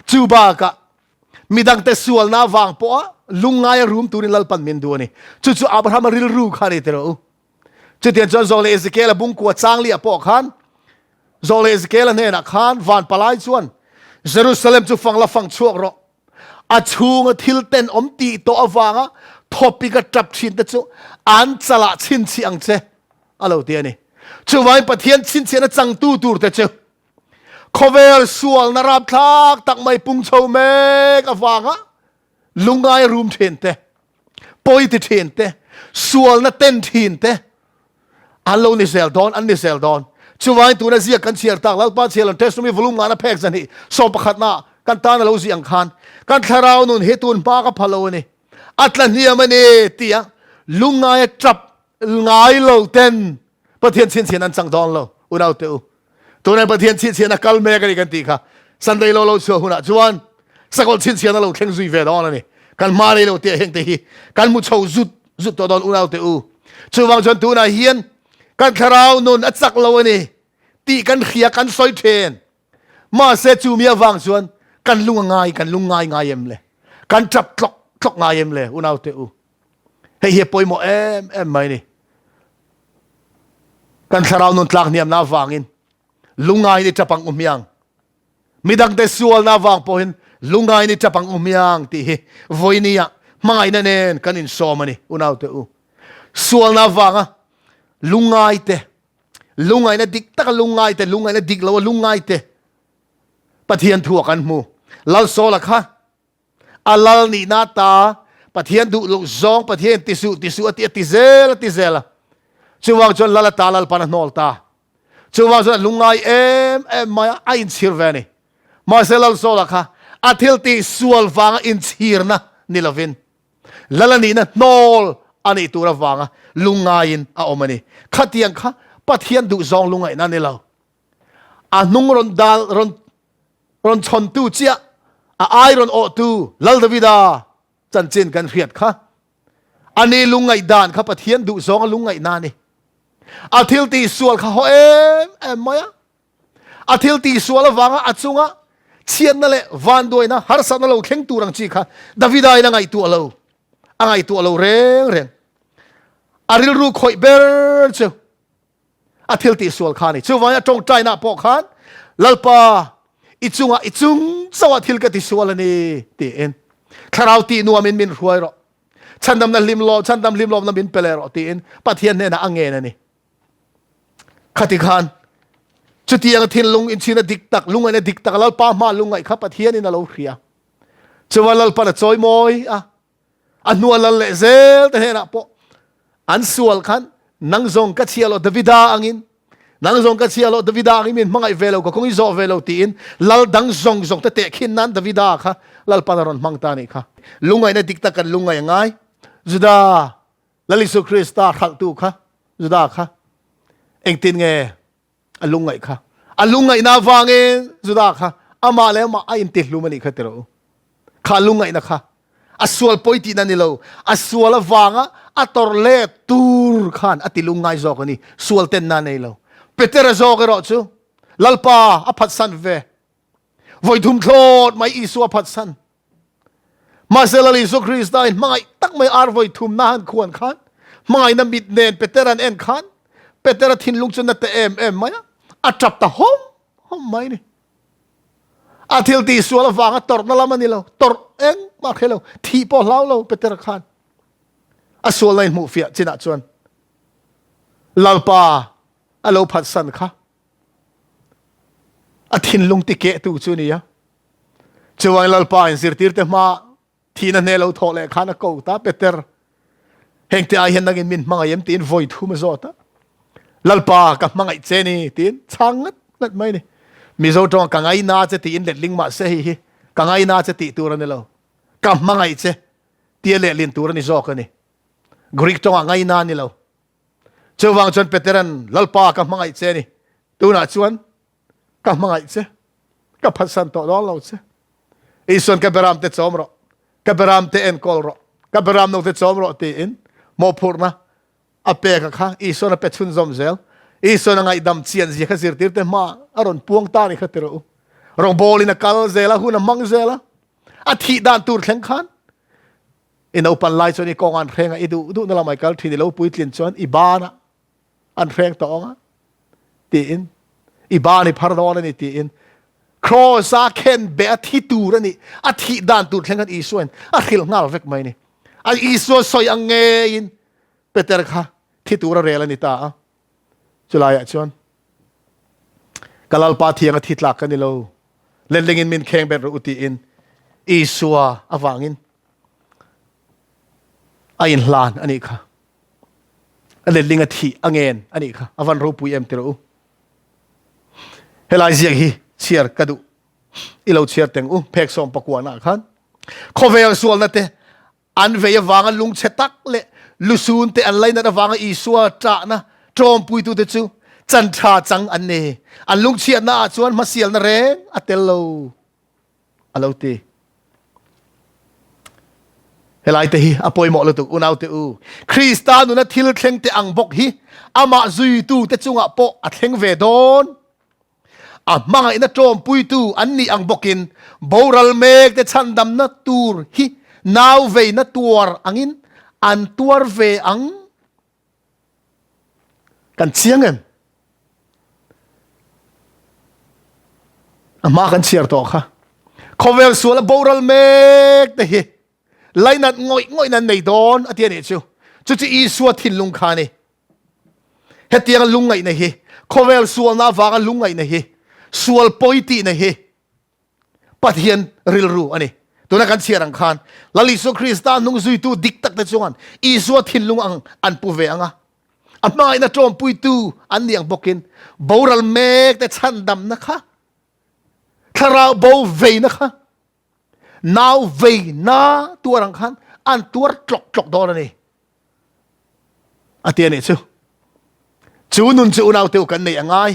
จูบากะมีดังเตสวลน้าวางปะลุงไงรูมตัวนี้ลัลปันเมนดูนี่จู่ๆอับราฮัมริลรูขานี่เตอร์จุดเดียนจนโซเลเอสเกลบุ้งกัวจางเลียปอกขันโซเลเอสเกลเนี่ยนักขันวันปลายชวนเยรูซาเล็มจะฟังละฟังชั่วรออาชูงทิลเตนอมตีโตอวังอ่ะทอปิกจับชินแต่จู่อันสละชินเสียงเจอะไรเดียนี่จู่วันปะเทียนชินเสียนจังตูตูแต่จู่คอเวลสวลนราบทักตักไม่ปุงโชเมกอวังอ่ะลุงไงรูมเทนเตปอยติเทนเตสวลน่ะเต้นเทนเตอันโลนิเซลดอนอันนิเซลดอนช่วยตัวนั้นเสียกันเชียร์ตักแล้วป้าเชียร์เทสต์มีวอลลุ่มงานแพกสันนี่สอบประคัดหน้ากันตาเราเสียงคันกันทาราวนุนเฮตุนป้ากับพะโลนี่อัตลันเนียมันนี่เตียลุงไงจับไงเราเต้นประเทศเชียนเชียนนั้นจังดอนเราอุณาเตอตัวนั้นประเทศเชียนเชียนนักกัลเมกันกันตีค่ะสันเดย์เราชัวร์หุ่นจวนสักคนเชียนเชียนเราแข่งซุยเวดอนนี่กันมาเลยเราเตียเฮงตีกันมุดโชจุดตัวดอนอุณาเตอช่วยจนตัวนั้นเฮียนกันคราวนุนอัศกลาวนี่ตีกันเขียกันซอยเทนมาเสจูเมียวางชวนกันลุงง่ายง่ายเอ็มเลยกันจับคลอกง่ายเอ็มเลยอุณาเตอเฮียปอยโมเอ็มไม่นี่กันคราวนุนตลากเนียมน้าวางินลุงง่ายนี่จะปังยังมีดังแต่ส่วนน้าวางพอเห็นลุงง่ายนี่จะปังยังตีโวยนี่ไม่นั่นเองกันอินโซมันนี่อุณาเตอส่วนน้าวางอ่ะลุงไงเตลุงไงนะดิกตักลุงไงเตลุงไงนะดิกแล้วลุงไงเตปะเทียนถั่วกันมูลาโซละค่ะอัลลนี่นาตาปะเทียนดูลุกซองปะเทียนติสุติเซลช่วงจนลาตาลาปานนอลตาช่วงจนลุงไงมาอินชิร์เวนี่มาเซลาโซละค่ะอาทิลติสวลฟังอินชิร์นะนี่ละวินลานี่นะนอลอันนี้ตัวระวังลุงไงอินเอามานี่ขัดยังค่ะปัทยันดูซองลุงไงนั่นนี่เรานุ่งรอนดาลรอนชนตู้เจียไอรอนโอตูลลดวิดาจันจินกันเรียดค่ะอันนี้ลุงไงดานค่ะปัทยันดูซองลุงไงนั่นนี่อาทิลตีสวลค่ะเอ็มมาอาทิลตีสวลระวังอัดซุงเชียนนั่นแหละวันด้วยนะฮาร์สันนั่นเราเข่งตัวรังจีค่ะดาวิดายังไงตัวเราอะไรตัวเราเร่งอาริลรูคอยเบอร์เจ้าอาทิลติสวลขานี่ช่วยจงใจน่ะปอกขันลลปาอิจุงสวัสดิลกติสวลนี่ตีเอ็นคาราวตีนัวมินรวยรอฉันดำนั่นลิมลอนั่นมินเปเลรอตีเอ็นปัทยันเนี่ยนะอังเงินนี่ขัดขันจุดที่ยังทิ้งลุงอินชินะดิกตักลุงไงนะดิกตักลลปามาลุงไงขับปัทยันนี่น่ะเราเรียช่วยลลปาน่ะจอยมอยอันนัวลเลเซลแต่เนี่ยนะปออันสวลขันนังซงกัดเชียร์เราดวิดาอังอินนังซงกัดเชียร์เราดวิดาอังอินมังไอเวลก็คงอิโซเวลตีอินลลดังซงแต่เตะขินนั้นดวิดาค่ะลลปานารอนมังตานี่ค่ะลุงไงเนี่ยดิกตะกันลุงไงยังไงจุดาลลิสุคริสตาขัดตูค่ะจุดาค่ะเอ็งตินไงอันลุงไงค่ะอันลุงไงนาฟังเองจุดาค่ะอามาแล้วมาอินติลุมันอีกค่ะเตโรข้าลุงไงนะคะอสวลปอยตีนั่นนี่เราอสวลฟังอัตอร์เล่ตูร์ขันอติลุงไงจอกนี่สวลเต็นนั่นนี่เราเปเตอร์จอกรอจู lalpa aphat san ve voi thum tho mai Isu aphat san Marcel Isu Christain mai tak mai ar voi thum na han khuan khan mai na mit nen peteran en khan petera thin lung chun na te em maya atap ta hom mai ni athil ti sual wanga tor na lamani lo tor eng ma khelo thi po lau lo petera khan asol lain mu fia china chuan lalpa alo phat san kha athin lung ti ke tu chu ni ya chuwang lalpa in sir tir te ma thina ne lo tho le khana ko ta peter heng te ai hen nagin min manga yem tin voi thu ma zota lalpa ka mangai che ni tin changat lat mai ni Mizo tong ka ngai na che ti in let ling ma se hi ka ngai na che ti tu ra ne lo ka mangai che ti le lin tu ra ni zo ka ni Greek tong ngai na ni lo chuwang chon peteran lalpa ka mangai che ni tu na chuan ka mangai che ka phasan to lo che ison ka beram te chomro ka beram te en kol ro ka beram no te chomro ti in mo phurna ape ka kha ison a pe chun zom zel ison ngai dam chian ji kha sir tir te ma aron puang ta ni khatero rong bolina kal zela huna mang zela a thi dan tur thleng khan in open light choni kong an threnga idu du na la mai kal thini lo pui tlin chon ibana an threng to nga ti in ibani phar do ni ti in cross a ken be a thi tur ani a thi dan tur thleng kan isuan a khil ngal vek mai ni a isu soi ange in peter kha thi tur a rel ani ta chulaya chon kalal pa thiang a thi tlak kan ni lo lelengin min kheng ber uti in isua awangin ain hlan ani kha leling a thi angen ani kha avan ro pui em tero helai ziak hi chiar kadu ilo chiar teng phek som pakwana khan khovel sual na te an ve wanga lung chetak le lusun te an laina da wanga isua ta na trom pui tu te chu chan tha chang an ne an lung chia na chuan ma sial na reng atel lo alo te helai te hi apoi mo lo tu unau te u Christa nu na thil thleng te ang bok hi ama zui tu te chunga po a thleng ve don a manga ina trom pui tu an ni ang bokin boral mek te chandam na tur hi naw ve na tuar angin an tuar ve ang kan chiang em ama kan chiar to kha khovel suala boral mek te hi lainat ngoi nan nei don atian e chu chu Isua thin lung kha ni hetiang lungai nei hi khovel sual na wanga lungai nei hi sual poiti nei hi pathian rilru ani tuna kan chiarang khan laliso Christa nung zui tu dik tak te chungan Isua thin lung ang an pu ve anga amma ina trom pui tu an niang bokin boral mek te chandam na kha thara bo ve na kha now ve na tuarang khan an tuar tlok do na ni atian e chu nun chu unau teu kan nei angai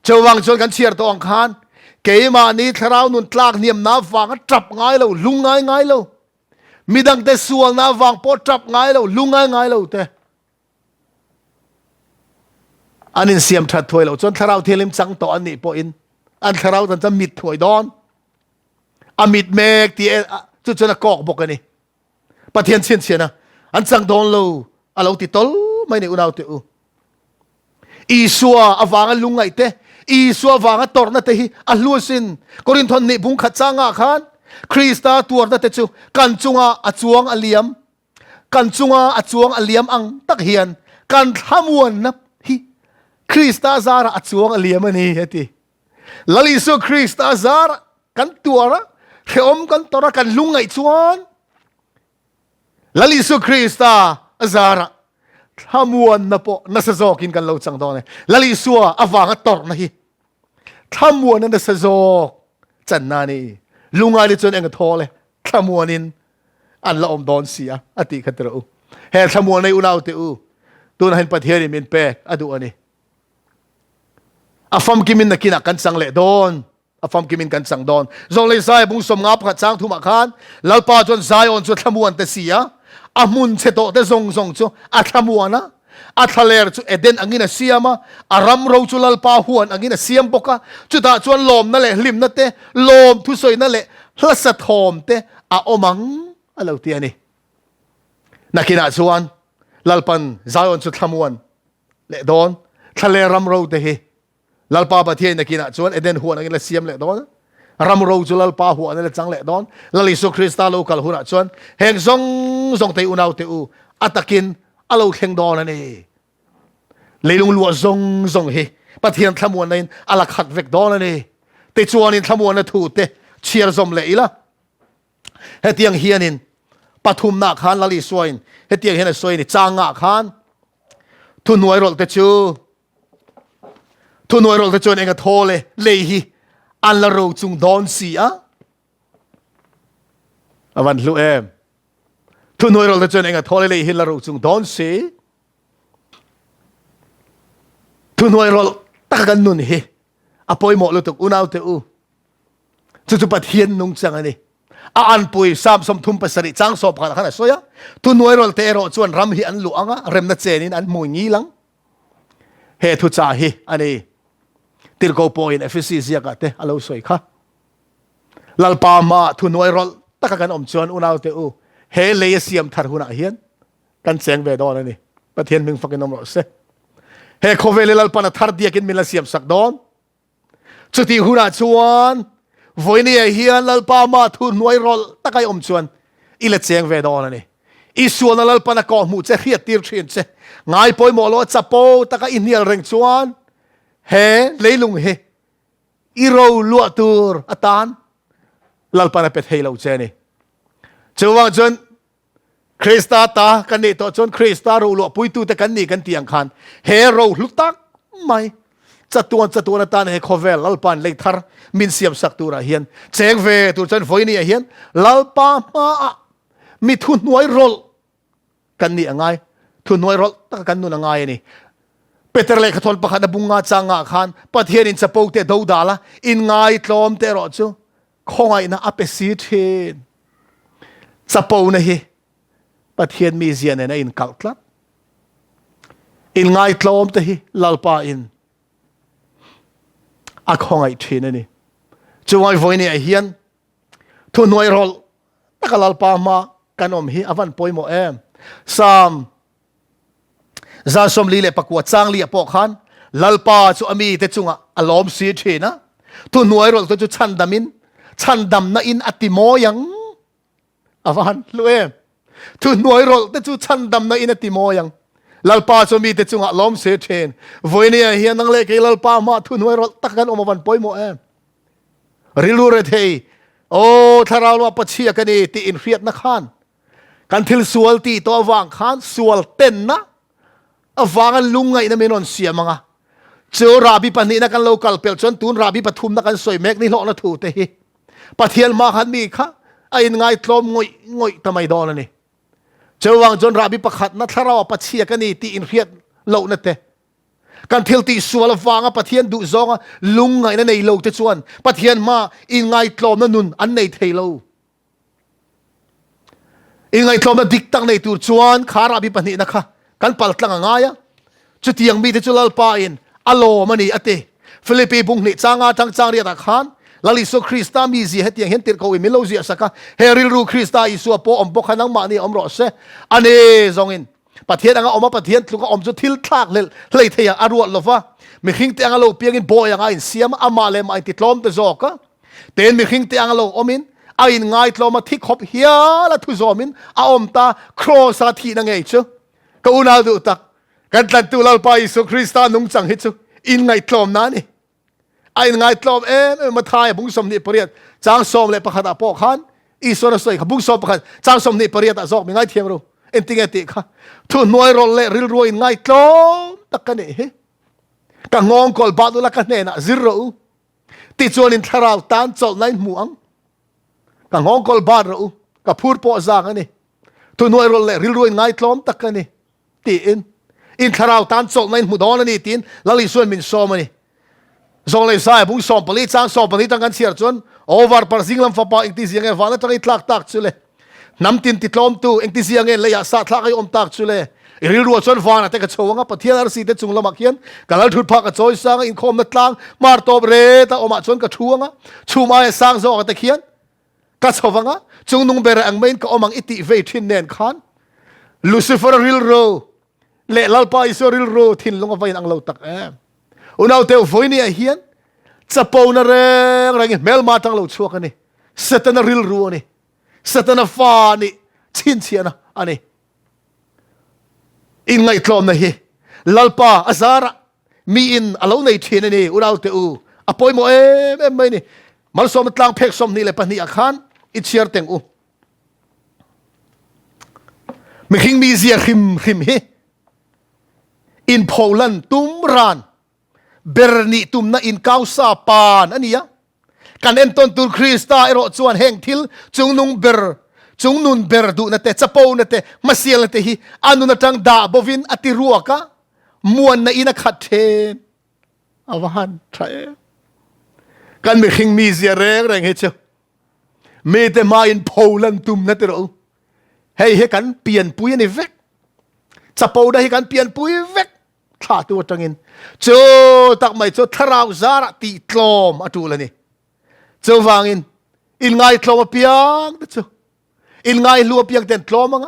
chawang chon kan chiar to ang khan keima ni tharau nun tlak niam na wang trap ngai lo lungai ngai lo midang te sual na wang po trap ngai lo lungai ngai lo te anin siam that thoi lo chon tharau thelim chang to ani po in an tharau tan cham mit thoi don amit mek ti chu chona kok bokani pathian chen chena an chang don lo alo ti tol mai ni unau te u Isua awanga lungai te Isua wanga torna te hi alusin korinthon ni bung khachanga khan Christa tuarna te chu kan chunga achuang aliam kan chunga achuang aliam ang tak hian kan thamuan na hi Christa zara achuang aliam ani heti laliso Christa zara kan tuara Reom kan tora kan lungai chuan laliso Christa azara thamuan na po nasazokin kan lo chang done lalisua awanga tor na hi thamuan na nasazok chan na ni lungai li chon eng thole thamuanin an la om don sia ati khatro he thamuan nei unau te u tun hen pathiari min pe adu ani afam kimin na kina kan sang le don afam kimin kan sang don zong le sai bung som ngap kha chang thuma khan lalpa chon sai on chu thamuan te sia amun che to te zong chu a thamuana at haler chu eden angina siama aram ro chu lalpa huan angina siam boka chuta chuan lom na le hlim na te lom thu soi na le hlasa thom te a omang alo ti ani nakina chuan lalpan zion chu thamuan le don thale ram ro te hi lalpa pathian nakina chuan eden huan angina siam le don ram ro chu lalpa huan le chang le don lalisu krista local huna chuan heng zong te unau te u atakin alo thleng don ani leilung lua zong hi pathian thamuan nain ala khat vek don ani te chuan in thamuan na thu te chiar zom le ila hetiang hianin pathum na khan lali soin hetiang hian soin ni changa khan thu nuai rol te chuan enga thole le hi an la ro chung don si a avan lu em thu nuai rol te chuan enga thole le hi la ro chung don si thu nuai rol takan nun hi apoi mo lu tuk unau te u chu pathian nung chang ani a an pui sam som thum pasari chang so phana khana soya tu nuai rol te ro chuan ram hi an lu anga rem na chenin an mui ngi lang he thu cha hi ani tirko point efficiency ka te alo soi kha lalpa ma thu nuai rol taka kan om chuan unau te u he le siam thar huna hian kan cheng ve don ani pathian ming fakin om ro se he khovele lalpa na thar dia kin mila siam sak don chuti huna chuan voini hian lalpa ma thu nuai rol takai om chuan ila cheng ve don ani isuan lalpa na ko mu che hiat tir thin che ngai poi mo lo chapo taka inial reng chuan he leilung he iro lu tur atan lalpa na pet helo che ni chuwang chuan krista ta kan ni to chuan krista ro lu pui tu te kan ni kan tiang khan he ro hlutak mai chatuan tan he khovel lalpan le thar min siam sak tura hian cheng ve tur chan voini hian lalpa ma mi thu nuai rol kan ni angai thu nuai rol ta kan nu angai ni peter le khathon pakha na bunga changa khan pathian in chapo te do dala in ngai tlom te ro chu khongai na apesi thin chapo na hi pathian mi zian na in kaltla in ngai tlom te hi lalpa in a khongai thin ani chuwai voini hian thu nuai rol takalal pa ma kanom hi avan poimo em sam za som li le pakwa chang li apo khan lalpa chu ami te chunga alom si thina thu nuai rol to chu chandam na in atimo yang avan luem thu nuai rol te chu chandam na in atimo yang lalpa chu mi te chunga lom se then voini hian nang le ke lalpa ma thu nuai rol takan omavan poimo em rilure thei o tharau lo pachia kani ti in riat na khan kan thil sual ti to awang khan sual ten na awangan lungai na menon siamanga chu rabi pani na kan local pel chon tun rabi pathum na kan soi mek Nihlawhna Thute hi pathian ma khan mi kha ain ngai tlom ngoi tamai don ani chewang jon rabi pakhat na tharau pachia kani ti in riat lo na te kan thil ti sual awanga pathian du zonga lungai na nei lo te chuan pathian ma in ngai tlom na nun an nei theilo in ngai tlom na dik tak nei tur chuan khara bi pani na kha kan paltlang angaya chutiang mi te chulal pa in alo mani ate philippi bung ni changa chang ria ta khan laliso krista mi zi hetiang hen tir ko mi lo zi saka heril ru krista isua po om bok hanang ma ni om ro se ane zongin pathian anga oma pathian tluka om chu thil thak le hlei theya aruat lova mi khing te anga lo piang in boy anga in siam amale mai ti tlom te zoka ten mi khing te anga lo omin a in ngai tloma thik hop hia la thu zomin a om ta cross a thi na ngei chu ka unal du tak kan tlan tu lalpa isu krista nung chang hi chu in ngai tlom na ni a in ngai tlom ma thai bung som ni pariat chang som le pakhat a po khan isora soi ka bung som pakhat chang som ni pariat a zok mi ngai thiam ro entingeti kha thu noi rol le ril roi ngai tlom takane he ka ngong kol badu la ka ne na zero ti chuan in tharau tan chol nai muang ka ngong kol bar ro ka phur po zang ani thu noi rol le ril roi ngai tlom takane ti in tharau tan chol nai mu don ani tin lali suan min som ani zong le sai bung som pali chang som pali tang kan chiar chuan over par singlam fa pa ikti ziang e wana tang tlak tak chule nam tin ti tlom tu engti ziang e leya sa thlak ai om tak chule ริลรัวชนฟังนะแต่กระโชงอ่ะปะเทียนอาร์ซีแต่จุงละมักเฮียนกันแล้วทุดพักกระโจยสร้างอินคอมนัดลังมาร์ตอบเรตาออกมาชนกระช่วงอ่ะชูมาสร้างโซกันตะเคียนกระโชงอ่ะจุงนุ่งเบรอังเมนก็อมังอิติเวทินเนนขันลูซิเฟอร์ริลโรเละลัลปาอิสริลโรทินลงเอาไว้อังเลาตักอุณเอาเตวฝอยนี่เฮียนจะปูนเรงเมลมาตั้งเลาชัวกันนี่เซตันริลรัวนี่เซตันฟ้านี่ชินเชียนะอันนี้อินไงคลอมนะเฮลัลปาอาซาระมีอินอาลูในเทียนนี่อุณเอาเตวอปอยโมไม่นี่มัลสมตลางเพกสมนี่เลยปะนี่อาคารอิเชียร์เต็งไม่คิงมีเสียริมเฮอินโพลันตุมรานเบอร์นีตุมน่าอินกาวซาปานอันนี้ยะกันเอ็นต้นตุลคริสตาเอโรจวนแห่งทิลจุงนุงเบอร์จุงนุนเบอร์ดูนั่นแต่จะปูนั่นแต่มาเสียนั่นแต่ฮีอันนุนจังดาบวินอติรัวกะมวนน่ะอินักขัดเทนอวหันใช่กันไม่คิงมีเสียแรงเฮเจ้าเมแต่มาอินโพลันตุมนั่นแต่เราเฮ้ยกันเปลี่ยนปุยในเวกจะปูได้กันเปลี่ยนปุยเวกข้าตัวจังอินโจตักไม่โจทราวซาระตีกลมอตูละนี่โจวางอินไงกลมเปียงเจ้าอินไงลัวเปียงเต็นกลมมั้ง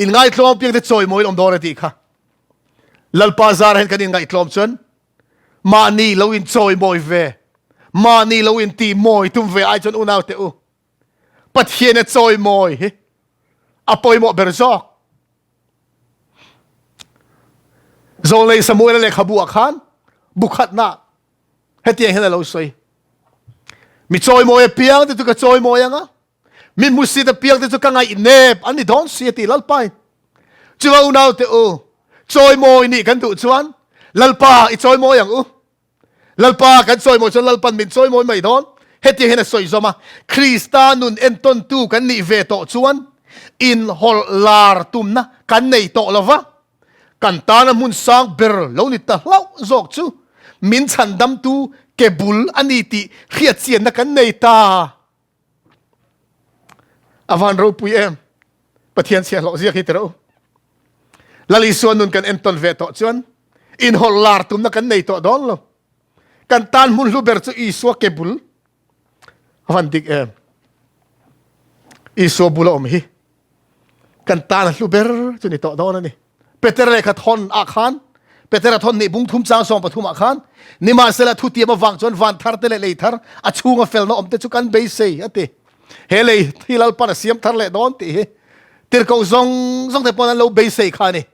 อินไงกลมเปียงเต็นโจยมวยลมโดนตีค่ะลัลปาซาระเห็นกันอินไงกลมชนมานี่เราอินโจยมวยเวมานี่เราอินตีมวยตุ้มเวไอจนอุณาวเตอุปัดเฮียนโจยมวยอปอยหมดเบอร์ซอกโซเลยสมุยเลยขบวกขันบุคัดหน้าให้เตียงให้เราใส่มีจอยมวยเปียงที่ตุกจอยมวยยังอ่ะมีมุสีแต่เปียงที่ตุกไงเนบอันนี้ดอนเสียตีลัลไปจัวอุณาวเตอจอยมวยนี่กันตุจวนลัลปาอีจอยมวยยังลัลปากันจอยมวยจนลัลปันมินจอยมวยไม่ดอนให้เตียงให้เราใส่ซะมาคริสตานุนเอ็นต้นตู้กันนี่เวโตจวนอินฮอลลาร์ตุมนะกันในโตละวะกันตานะมุนสังเบอร์แล้วนี่ตาเล่าจอกจูมินฉันดำตูเก็บุลอันนี้ติเขียดเสียนนะกันในตาอวันเราปุยปะเทียนเสียหลอกเสียคิดเราลลิส่วนนุนกันเอ็นตอนเวโตจวนอินฮอลลาร์ตุมนะกันในโตดอนloกันตานมุนลูเบอร์จูอีสัวเก็บุลอวันดิกอีสัวบุลอมฮีกันตาลลูเบอร์จุนี่ต่อดอนนี่เปเตอร์เลขาทอนอาคารเปเตอร์ทอนนี่บุ้งทุ่มจางสองปฐุมอาคารนี่มาเสละทุติยมาวังจนวันทาร์เตเลเลยทาร์อาชูงเฟลน้อมเตจุกันเบสเซ่อติเฮเลยที่เราปนเสียมทาร์เลดอนติติร์กซงแต่ปนเราเบสเซ่ขานี่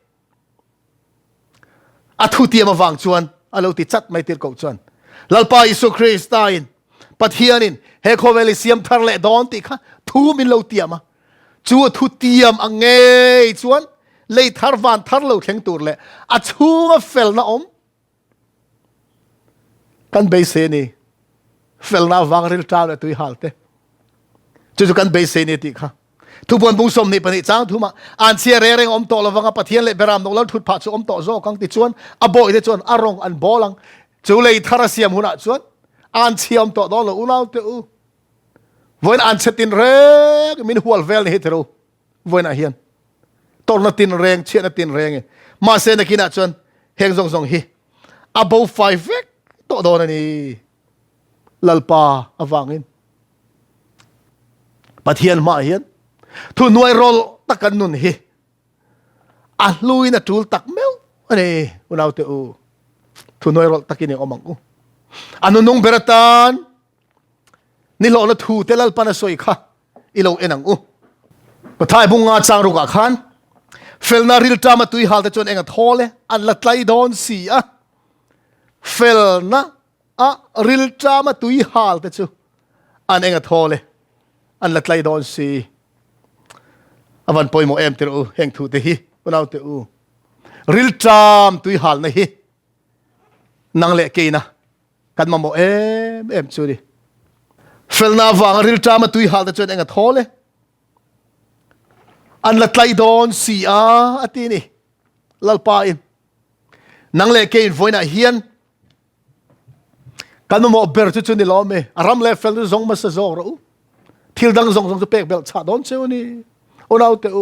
อาทุติยมาวังจวนอาเราติดจัดไม่ติร์กจวนลัลปาอิสุคริสตาอินปัทเฮียนินเฮโคเวลิเสียมทาร์เลดอนติค่ะทูมินเราเตียมาชัวทุติยมอังเงยชวนเลยทาร์วันทาร์เราแข็งตัวเลยอาชัวเฟลนะกันเบสเซนี่เฟลน่าวางริลตาเลยตุยฮัลเตจู่ๆกันเบสเซนี่ติค่ะทุกคนบุ้งสมนี่ปนิจ้างทุกมาอันเสียเรื่องอมโตละวังปะเทียนเลยเบรามนกแล้วทุดผัดอมโตโซกังติชวนอโบยติชวนอารมณ์อันบอลังจู่เลยทาร์เสียมหุนชวนอันเสียมโตดอลอุลาวเตอวันอันเชตินเรงมินหัวเวลนี่เทโรวันอาเฮียนตอนนั้นตินแรงเชื่อนั้นตินแรงมาเซนักินาจวนเฮงซงฮีabout 5 week ตัวโดนนี่ลัลปาอวังอินปะเทียนมาเฮียนทุนหน่วยโรลตักกันนุนฮีอัลลุยนะจูลตักเมลอันนี้อุณเอาเตอทุนหน่วยโรลตักกินเองอมังอุอันนุ่งเบรตันนี่หล่อละทูเตลัลปานะสวยค่ะอีโลเอนังปะท้ายบุงงาจางรุกอาคารเฟลนาริลตามาตุยฮัลแต่จนเองทอเลอันละไลดอนสีเฟลนาริลตามาตุยฮัลแต่จูอันเองทอเลอันละไลดอนสีอวันปอยโมเตอเฮงทูเตฮีวันเอาเตอริลตามตุยฮัลนะฮีนังเละกีนะกันมาโมจูดิเฟลนาวังริลตามาตุยฮัลแต่จนเองทอเลอันละไลดอนสีอตินี่ลัลปาอินนังเล่เกนฟอยน่ะเฮียนกันมาเบอร์จุนี่ล้อมอารามเล่เฟลซงมาสซอร์ทิลดังซงจะเป็กเบลชาดอนเซวนี่อุณเอาเตอ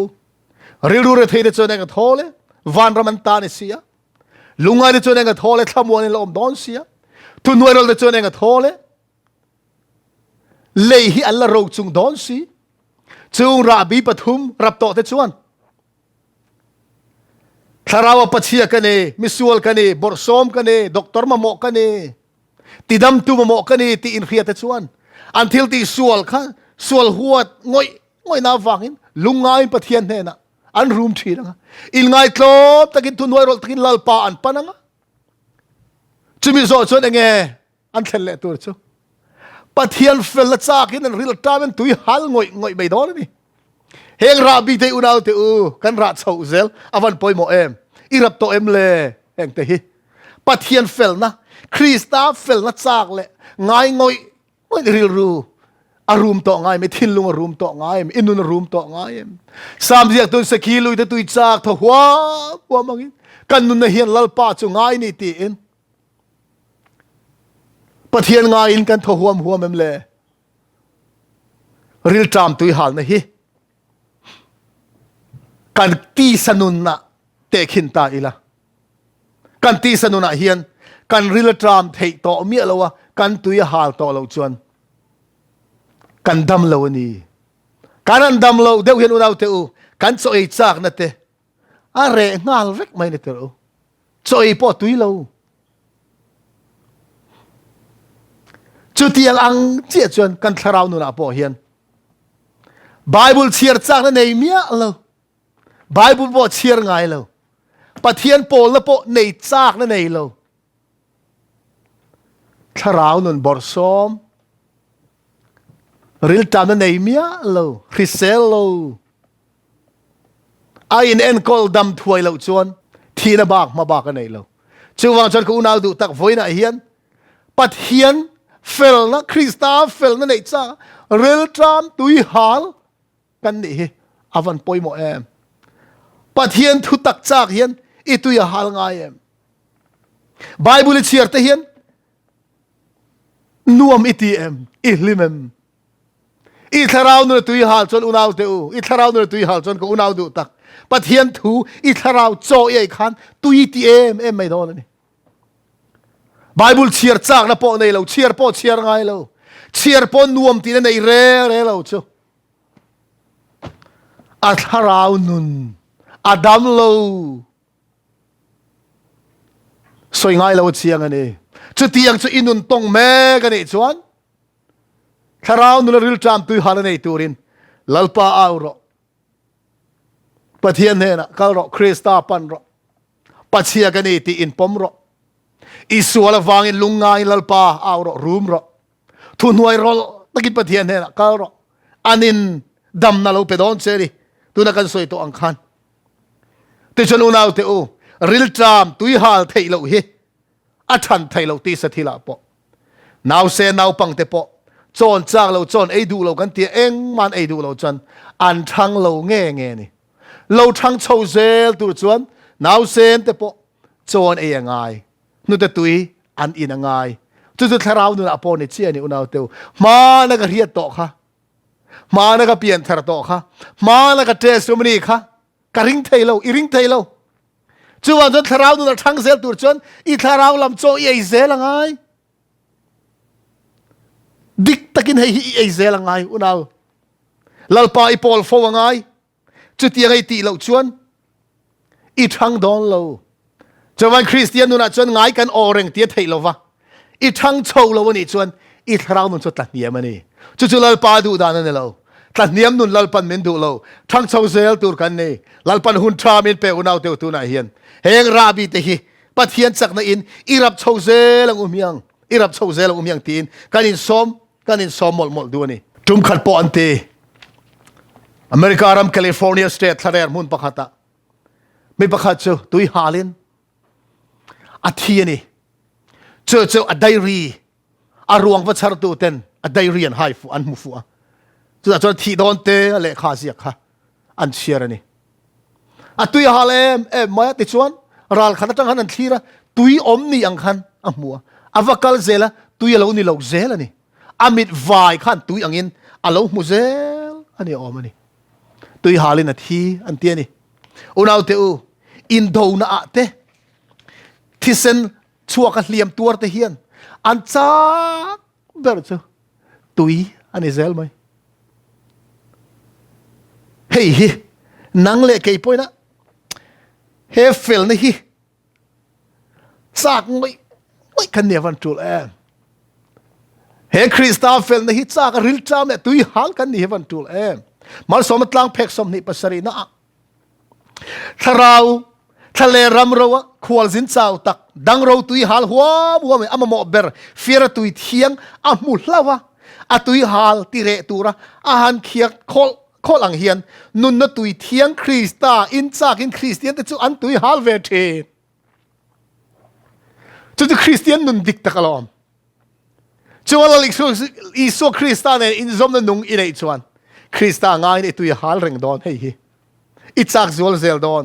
ริลูเรทีเดจนเองทอเล van ramanta ni sia lungai de chone nga thole thamon in lom don sia tu nuerol de chone nga thole lei hi alla ro chung don si chung ra bi pathum rap to te chuan tharawa pachia kane misual kane borsom kane doctor mamo kane tidam tu mamo kane ti in khia te chuan until ti sual kha sual huat ngoi na wangin lungai pathian he na an room thi na il ngai tlop takin tu nuerol takin lalpa an pananga chumi zo chon enge an thelle tur chu pathian fel la chakin an ril tamen tui hal ngoi mai don ni heng ra bi te unau te u kan ra chau zel avan poimo em irap to em le heng te hi pathian fel na krista fel na chak le ngai ngoi ril ru arum to ngai me thin lung arum to ngai inun arum to ngai sam jiak tun sakilui te tui chak tho hwa mangin kan nun na hian lalpa chu ngai ni ti in pathian ngai in kan tho huam em le ril tam tui hal na hi kan ti sanun na te khin ta ila kan ti sanuna hian kan ril tram thei to mi alowa kan tui hal to lo chuan kan dam lo ni kan an dam lo deuh hian unau te u kan choi chak na te a re ngal rek mai ni te u choi po tui lo chu tiang ang chia chuan kan tharau nu na po hian bible chiar chak na nei mia lo bible po chiar ngai lo pathian pol na po nei chak na nei lo tharau nun borsom ril tam na nei mia lo krisel lo ai in en kol dam thuai lo chuan thi na bak ma bak nei lo chuwang chuan ko unau du tak voina hian pathian fel na krista fel na nei cha ril tam tui hal kan ni avan poimo em pathian thu tak chak hian i tu ya hal ngai em bible chiar te hian nuam iti em i limem i tharau nu tu hal chon unau te u i tharau nu tu hal chon ko unau du tak pathian thu i tharau cho ye khan tu ti em mai don ni bible chiar chak na po nei lo chiar po chiar ngai lo chiar po nuam ti na nei re lo chu a tharau nun adam lo soi ngai lo chiang ani chu tiang chu inun tong me ka ni chuan tharau nu ril tram tu hal nei turin lalpa auro pathian he na kal ro krista pan ro pachia ka ni ti in pom ro isuala wangin lungai lalpa auro room ro thunwai rol takin pathian he na kal ro anin dam na lo pedon cheri tu na kan soi to ang khan te chon unau te u ril tram tui hal thei lo hi a than thei lo ti sathila po naw se naw pang te po chon chak lo chon ei du lo kan ti eng man ei du lo chan an thang lo nge ni lo thang chho zel tu chuan naw sen te po chon ei angai nu te tui an in angai chu tharau nu na po ni chi ani unau te ma na ka riat to kha ma na ka pian thar to kha ma na ka test mani kha ka ring thei lo i ring thei lo chuan jon tharau nu na thang zel tur chuan i tharau lam cho ei zel angai dik takin hei ei zel angai unau lalpa i pol fo angai chu tiang ei ti lo chuan i thang don lo chuan christian nu na chuan ngai kan oreng tia thei lo wa i thang chho lo ni chuan i tharau nu chu tlat niam ani chu lalpa du dan ani lo tlat niam nun lalpan min du lo thang chho zel tur kan ni lalpan hun tra min pe unau te tu na hian heng rabi te hi pathian chak na in irap chho zel ang umyang irap chho zel ang umyang tin kanin som mol du ani tum khat po ante america ram california state tharer mun pakhata me pakhat chu tui halin athi ani chu a diary aruang va char tu ten a diary an hai fu an mu fu chu da chon thi don te le kha sia kha an share ani a tui halem ma ti chuan ral khana tang han an thira tui om ni ang khan a mu avakal zela tui lo ni lo zel ani amit vai khan tui angin alo mu zel ani om ani tui halin a thi an ti ani unau te u อินโดนาเตที่เซนชัวกันเลียมตัวเตเฮียนอันจ้าเบอร์จูตุยอันนี้เซลไหมเฮ้ยนังเล่เกยป่วยนะเฮฟเฟลนี่ฮิสากไม่คันเนียวันจูเอ็มเฮคริสตาเฟลนี่ฮิสากริลจามเนี่ยตุยฮัลกันเนียวันจูเอ็มมาสมตลังเพกสมนิปัสรีนะถ้าเราทะเลรำเราควรสินเจ้าตักดังเราตุยฮัลหัวไม่อามาโมเบอร์ฟีร์ตุยเทียงอามุลลาวะอาตุยฮัลติเรตูระอาหันเคียโคลังเฮียนนุนนตุยเทียงคริสตาอินจากอินคริสเตียนแต่จู่อันตุยฮัลเวเทจู่คริสเตียนนุนดิกตะกลอมจู่ว่าลิกซูอิสุคริสตาเนี่ยอินซอมนนุงอินไอจวนคริสตาง่ายเนี่ยตุยฮัลเร่งดอนเฮ้ยอิจากจวลเซลดอน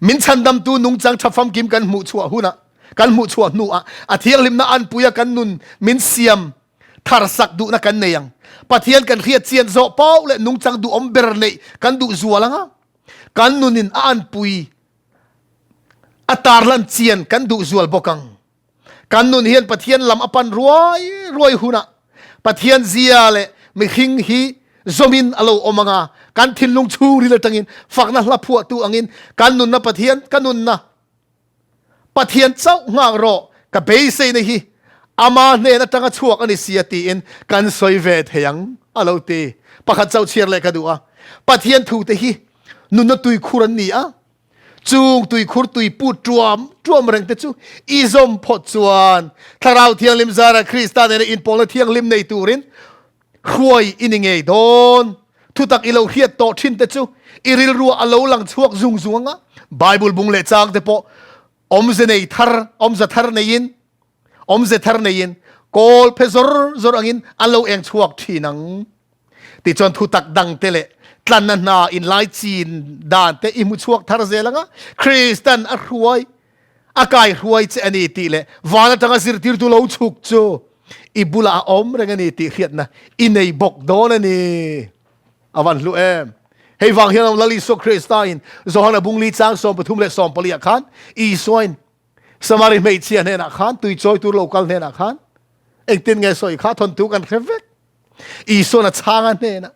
มินชันดำตูนุงจังทับฟัมกิมกันหมู่ชัวหุนะกันหมู่ชัวนัวอาเทียงลิมนาอันปุยกันนุนมินเซียมทารสักดูนักกันเนียงปะเทียนกันเขียดเจียนโซเป้าและนุงจังดูอมเบรเนกันดูจัวลังะกันนุนินอันปุยอัตาร์ลันเจียนกันดูจัวบกังกันนุนเฮียนปะเทียนลำอปันรวยหุนะปะเทียนเซียและไม่ขิงฮีzomin alo omanga kan thin lung chu ri la tangin fakna hla phu tu angin kan nun na pathian kan nun na pathian chau ngang ro ka be se nei hi ama ne na tanga chuak ani siati in kan soi ve theyang alo te pakhat chau chiar le ka duwa pathian thu te hi nun na tui khuran ni a chung tui khur tui pu tuam reng te chu izom phot chuan tharau thiang lim zara kristan ne in pol thiang lim nei turin khoi iningei don thu tak ilo hiat to thin te chu iril ru alo lang chuak zung zunga bible bung le chang te po omze nei thar omza thar nein omze thar nein kol phezor zor angin alo eng chuak thinang ti chon thu tak dang te le tlan na in lai chin dan te imu chuak thar zelanga christian a ruai akai ruai che ani ti le wana tanga sir tir tu lo chuk chu ibula om rengani ti khiat na inei bok don ani awan lu em hei wang hian lali so christain zohana bungli chang som pathum le som palia khan I soin samari mei chian he na khan tui choi tu local he na khan ektin nge soi kha thon tu kan khevek I so na changa ne na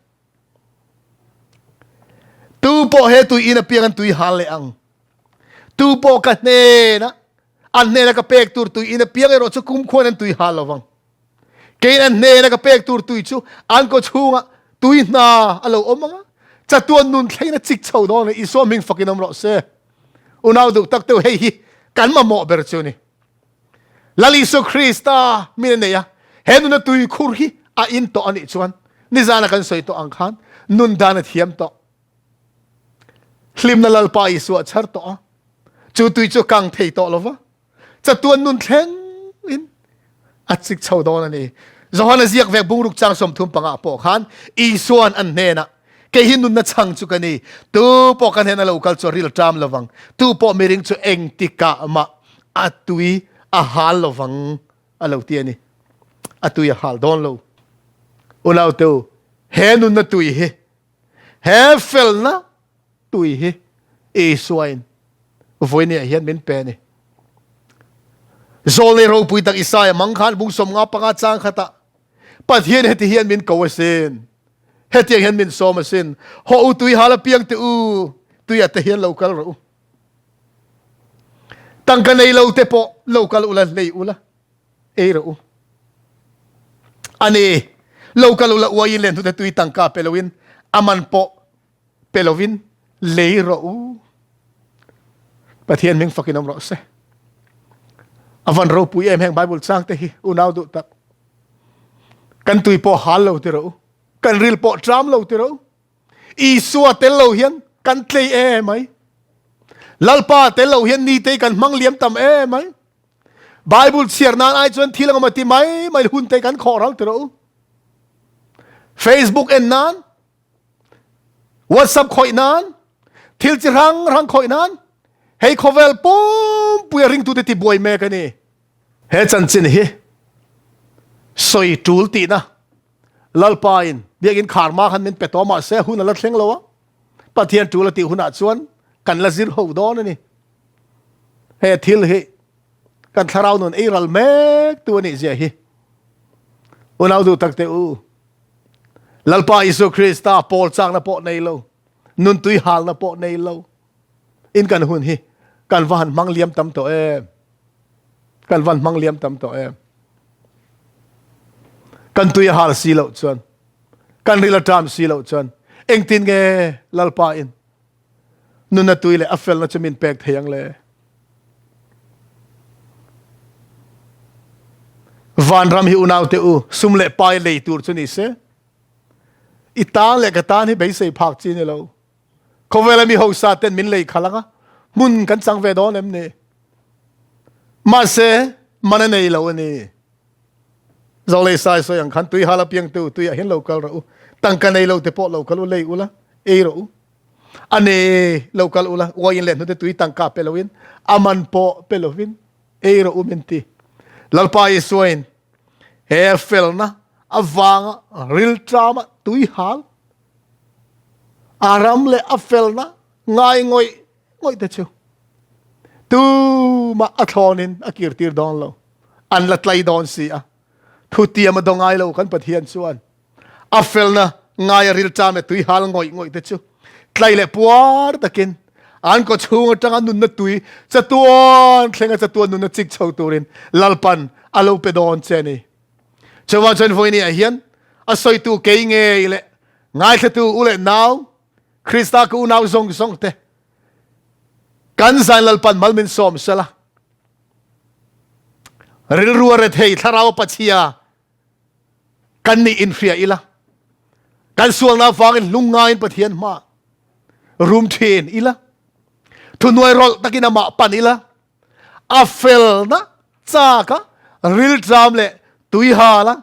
tu po he tu ina piang tu hal le ang tu po ka ne na an ne na ka pek tur tu ina piang ro chu kum khon an tu hal lawang kein an ne na ka pek tur tu chu an ko chunga tui na alo omanga cha tuan nun thaina chik chho do ne I so ming fakinam ro se unaw du tak tu hei hi kan ma mo ber chu ni lali so krista min ne ya henu na tui khur hi a in to ani chuan ni zana kan soi to ang khan nun dana thiam to hlim na lalpa Isua char to chu tui chu kang thei to lova cha tuan nun thleng in a chik chho do na ni zohana ziak vek bungruk chang som thum panga po khan Isuan an ne na ke hinun na chang chu kani tu po kan hena local cho real tram lawang tu po miring chu eng tika ma atui a hal lawang alo ti ani atui a hal don lo ulau tu henun na tui he he fel na tui he Isuain voine hian min pe ni zol ro pui tak Isaya mangkhan bung som nga panga chang khata pathian heti hian min kawasin heti hian min somasin ho u tui hala piang te u tui ate hian local ro tangka nei lo te po local ulan lei ula e ro ani local ula uai len tu te tui tangka pelowin aman po pelowin lei ro pathian ming fakinom ro se avan ro pui em heng bible chang te hi unaw du tak kan tui po hal lo te ro kan ril po tram lo te ro Isua tel lo hian kan tlei e mai lalpa tel lo hian ni te kan mang liam tam e mai bible share nan ai chon thilang ma ti mai hun te kan khoral te ro Facebook en nan WhatsApp khoi nan thil chi rang khoi nan hei khovel pom puya ring tu te ti boy me ka ni he chan chin hi soi tul ti na lalpain biagin kharma khan min petoma se hun la thleng lo pathian tul ti huna chuan กันละซิรโฮดอนนี่เฮทิลเฮกันทาราวนุนเอรัลเมกตัวนี้เสียฮีอุณเอาดูตักเตอูลัลปาอิสุคริสตาปอลจากนะปอในโลนุนตุยฮาลนะปอในโลอินกันหุ่นฮีกันวันมังเลียมตำตัวกันวันมังเลียมตำตัวกันตุยฮาลสีเหล่าจวนกันริลตามสีเหล่าจวนเอ็งตินเงลัลปาอินนุนน่ะตุยเลยอัฟเฟลน่ะจะมินแปกเทียงเลยวันรำหิวนาเตอูสุมเล่ไปเลยตูร์ชนิเสอีตาเล็กตานี่ไปใส่ผักจีนเราเขาเวลามีหัวซาเต้นมินเลยขลังอ่ะมุนกันสังเวดอนเอ็มเนี่ยมาเสมันในเราเนี่ยเราเลยใส่ส่วนขันตุยฮาลาเพียงตุยเห็นเราเกลเราตั้งกันในเราเตปอเราเกลเลยอุละเอเราอันนี้เราเกลอุละวายินเล่นตุยตั้งกาเปลวินอามันปอเปลวินเอเราอุมินตีลัลปายสวยเฮฟเฟลนะอวังริลทรามตุยฮาลอารามเลอเฟลนะง่ายง่อยเตชิวตูมาอัทอนินอากิรติร์ดอนเราอันละไลดอนสีอะทุติยมาดงง่ายเรากันปะเทียนส่วนอเฟลนะง่ายริลทรามตุยฮาลง่อยเตชิวไลเลปวาร์ตะกินอันก็ชูงจังอันนุนนตุยจะตัวเคร่งจะตัวนุนจิกเช่าตัวรินลัลปันอาลูเปดอนเจนี่เชื่อว่าฉันฟังนี่เฮียนอาศัยตัวเก่งเงี้ยเลยง่ายตัวอุเลนาวคริสตากูนาวซงเตกันสันลัลปันมัลมินสอมเสละริลรัวเรทเฮทาราวปัจเจียกันนี่อินเฟียอีละกันส่วนนาฟังลุงง่ายปะเทียนมารูมเทนอีละทุนวยรอตะกินามาปันอีละอาเฟลนะจากะริลจามเลตุยฮาละ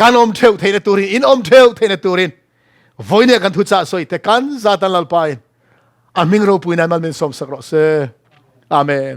กันอมเทวเทนตูรินอินอมเทวเทนตูรินวันนี้กันทุจจาสวยแต่กันซาตันลัลปายอามิงโรปุยนันมันเป็นสมสักรอเซอาเมน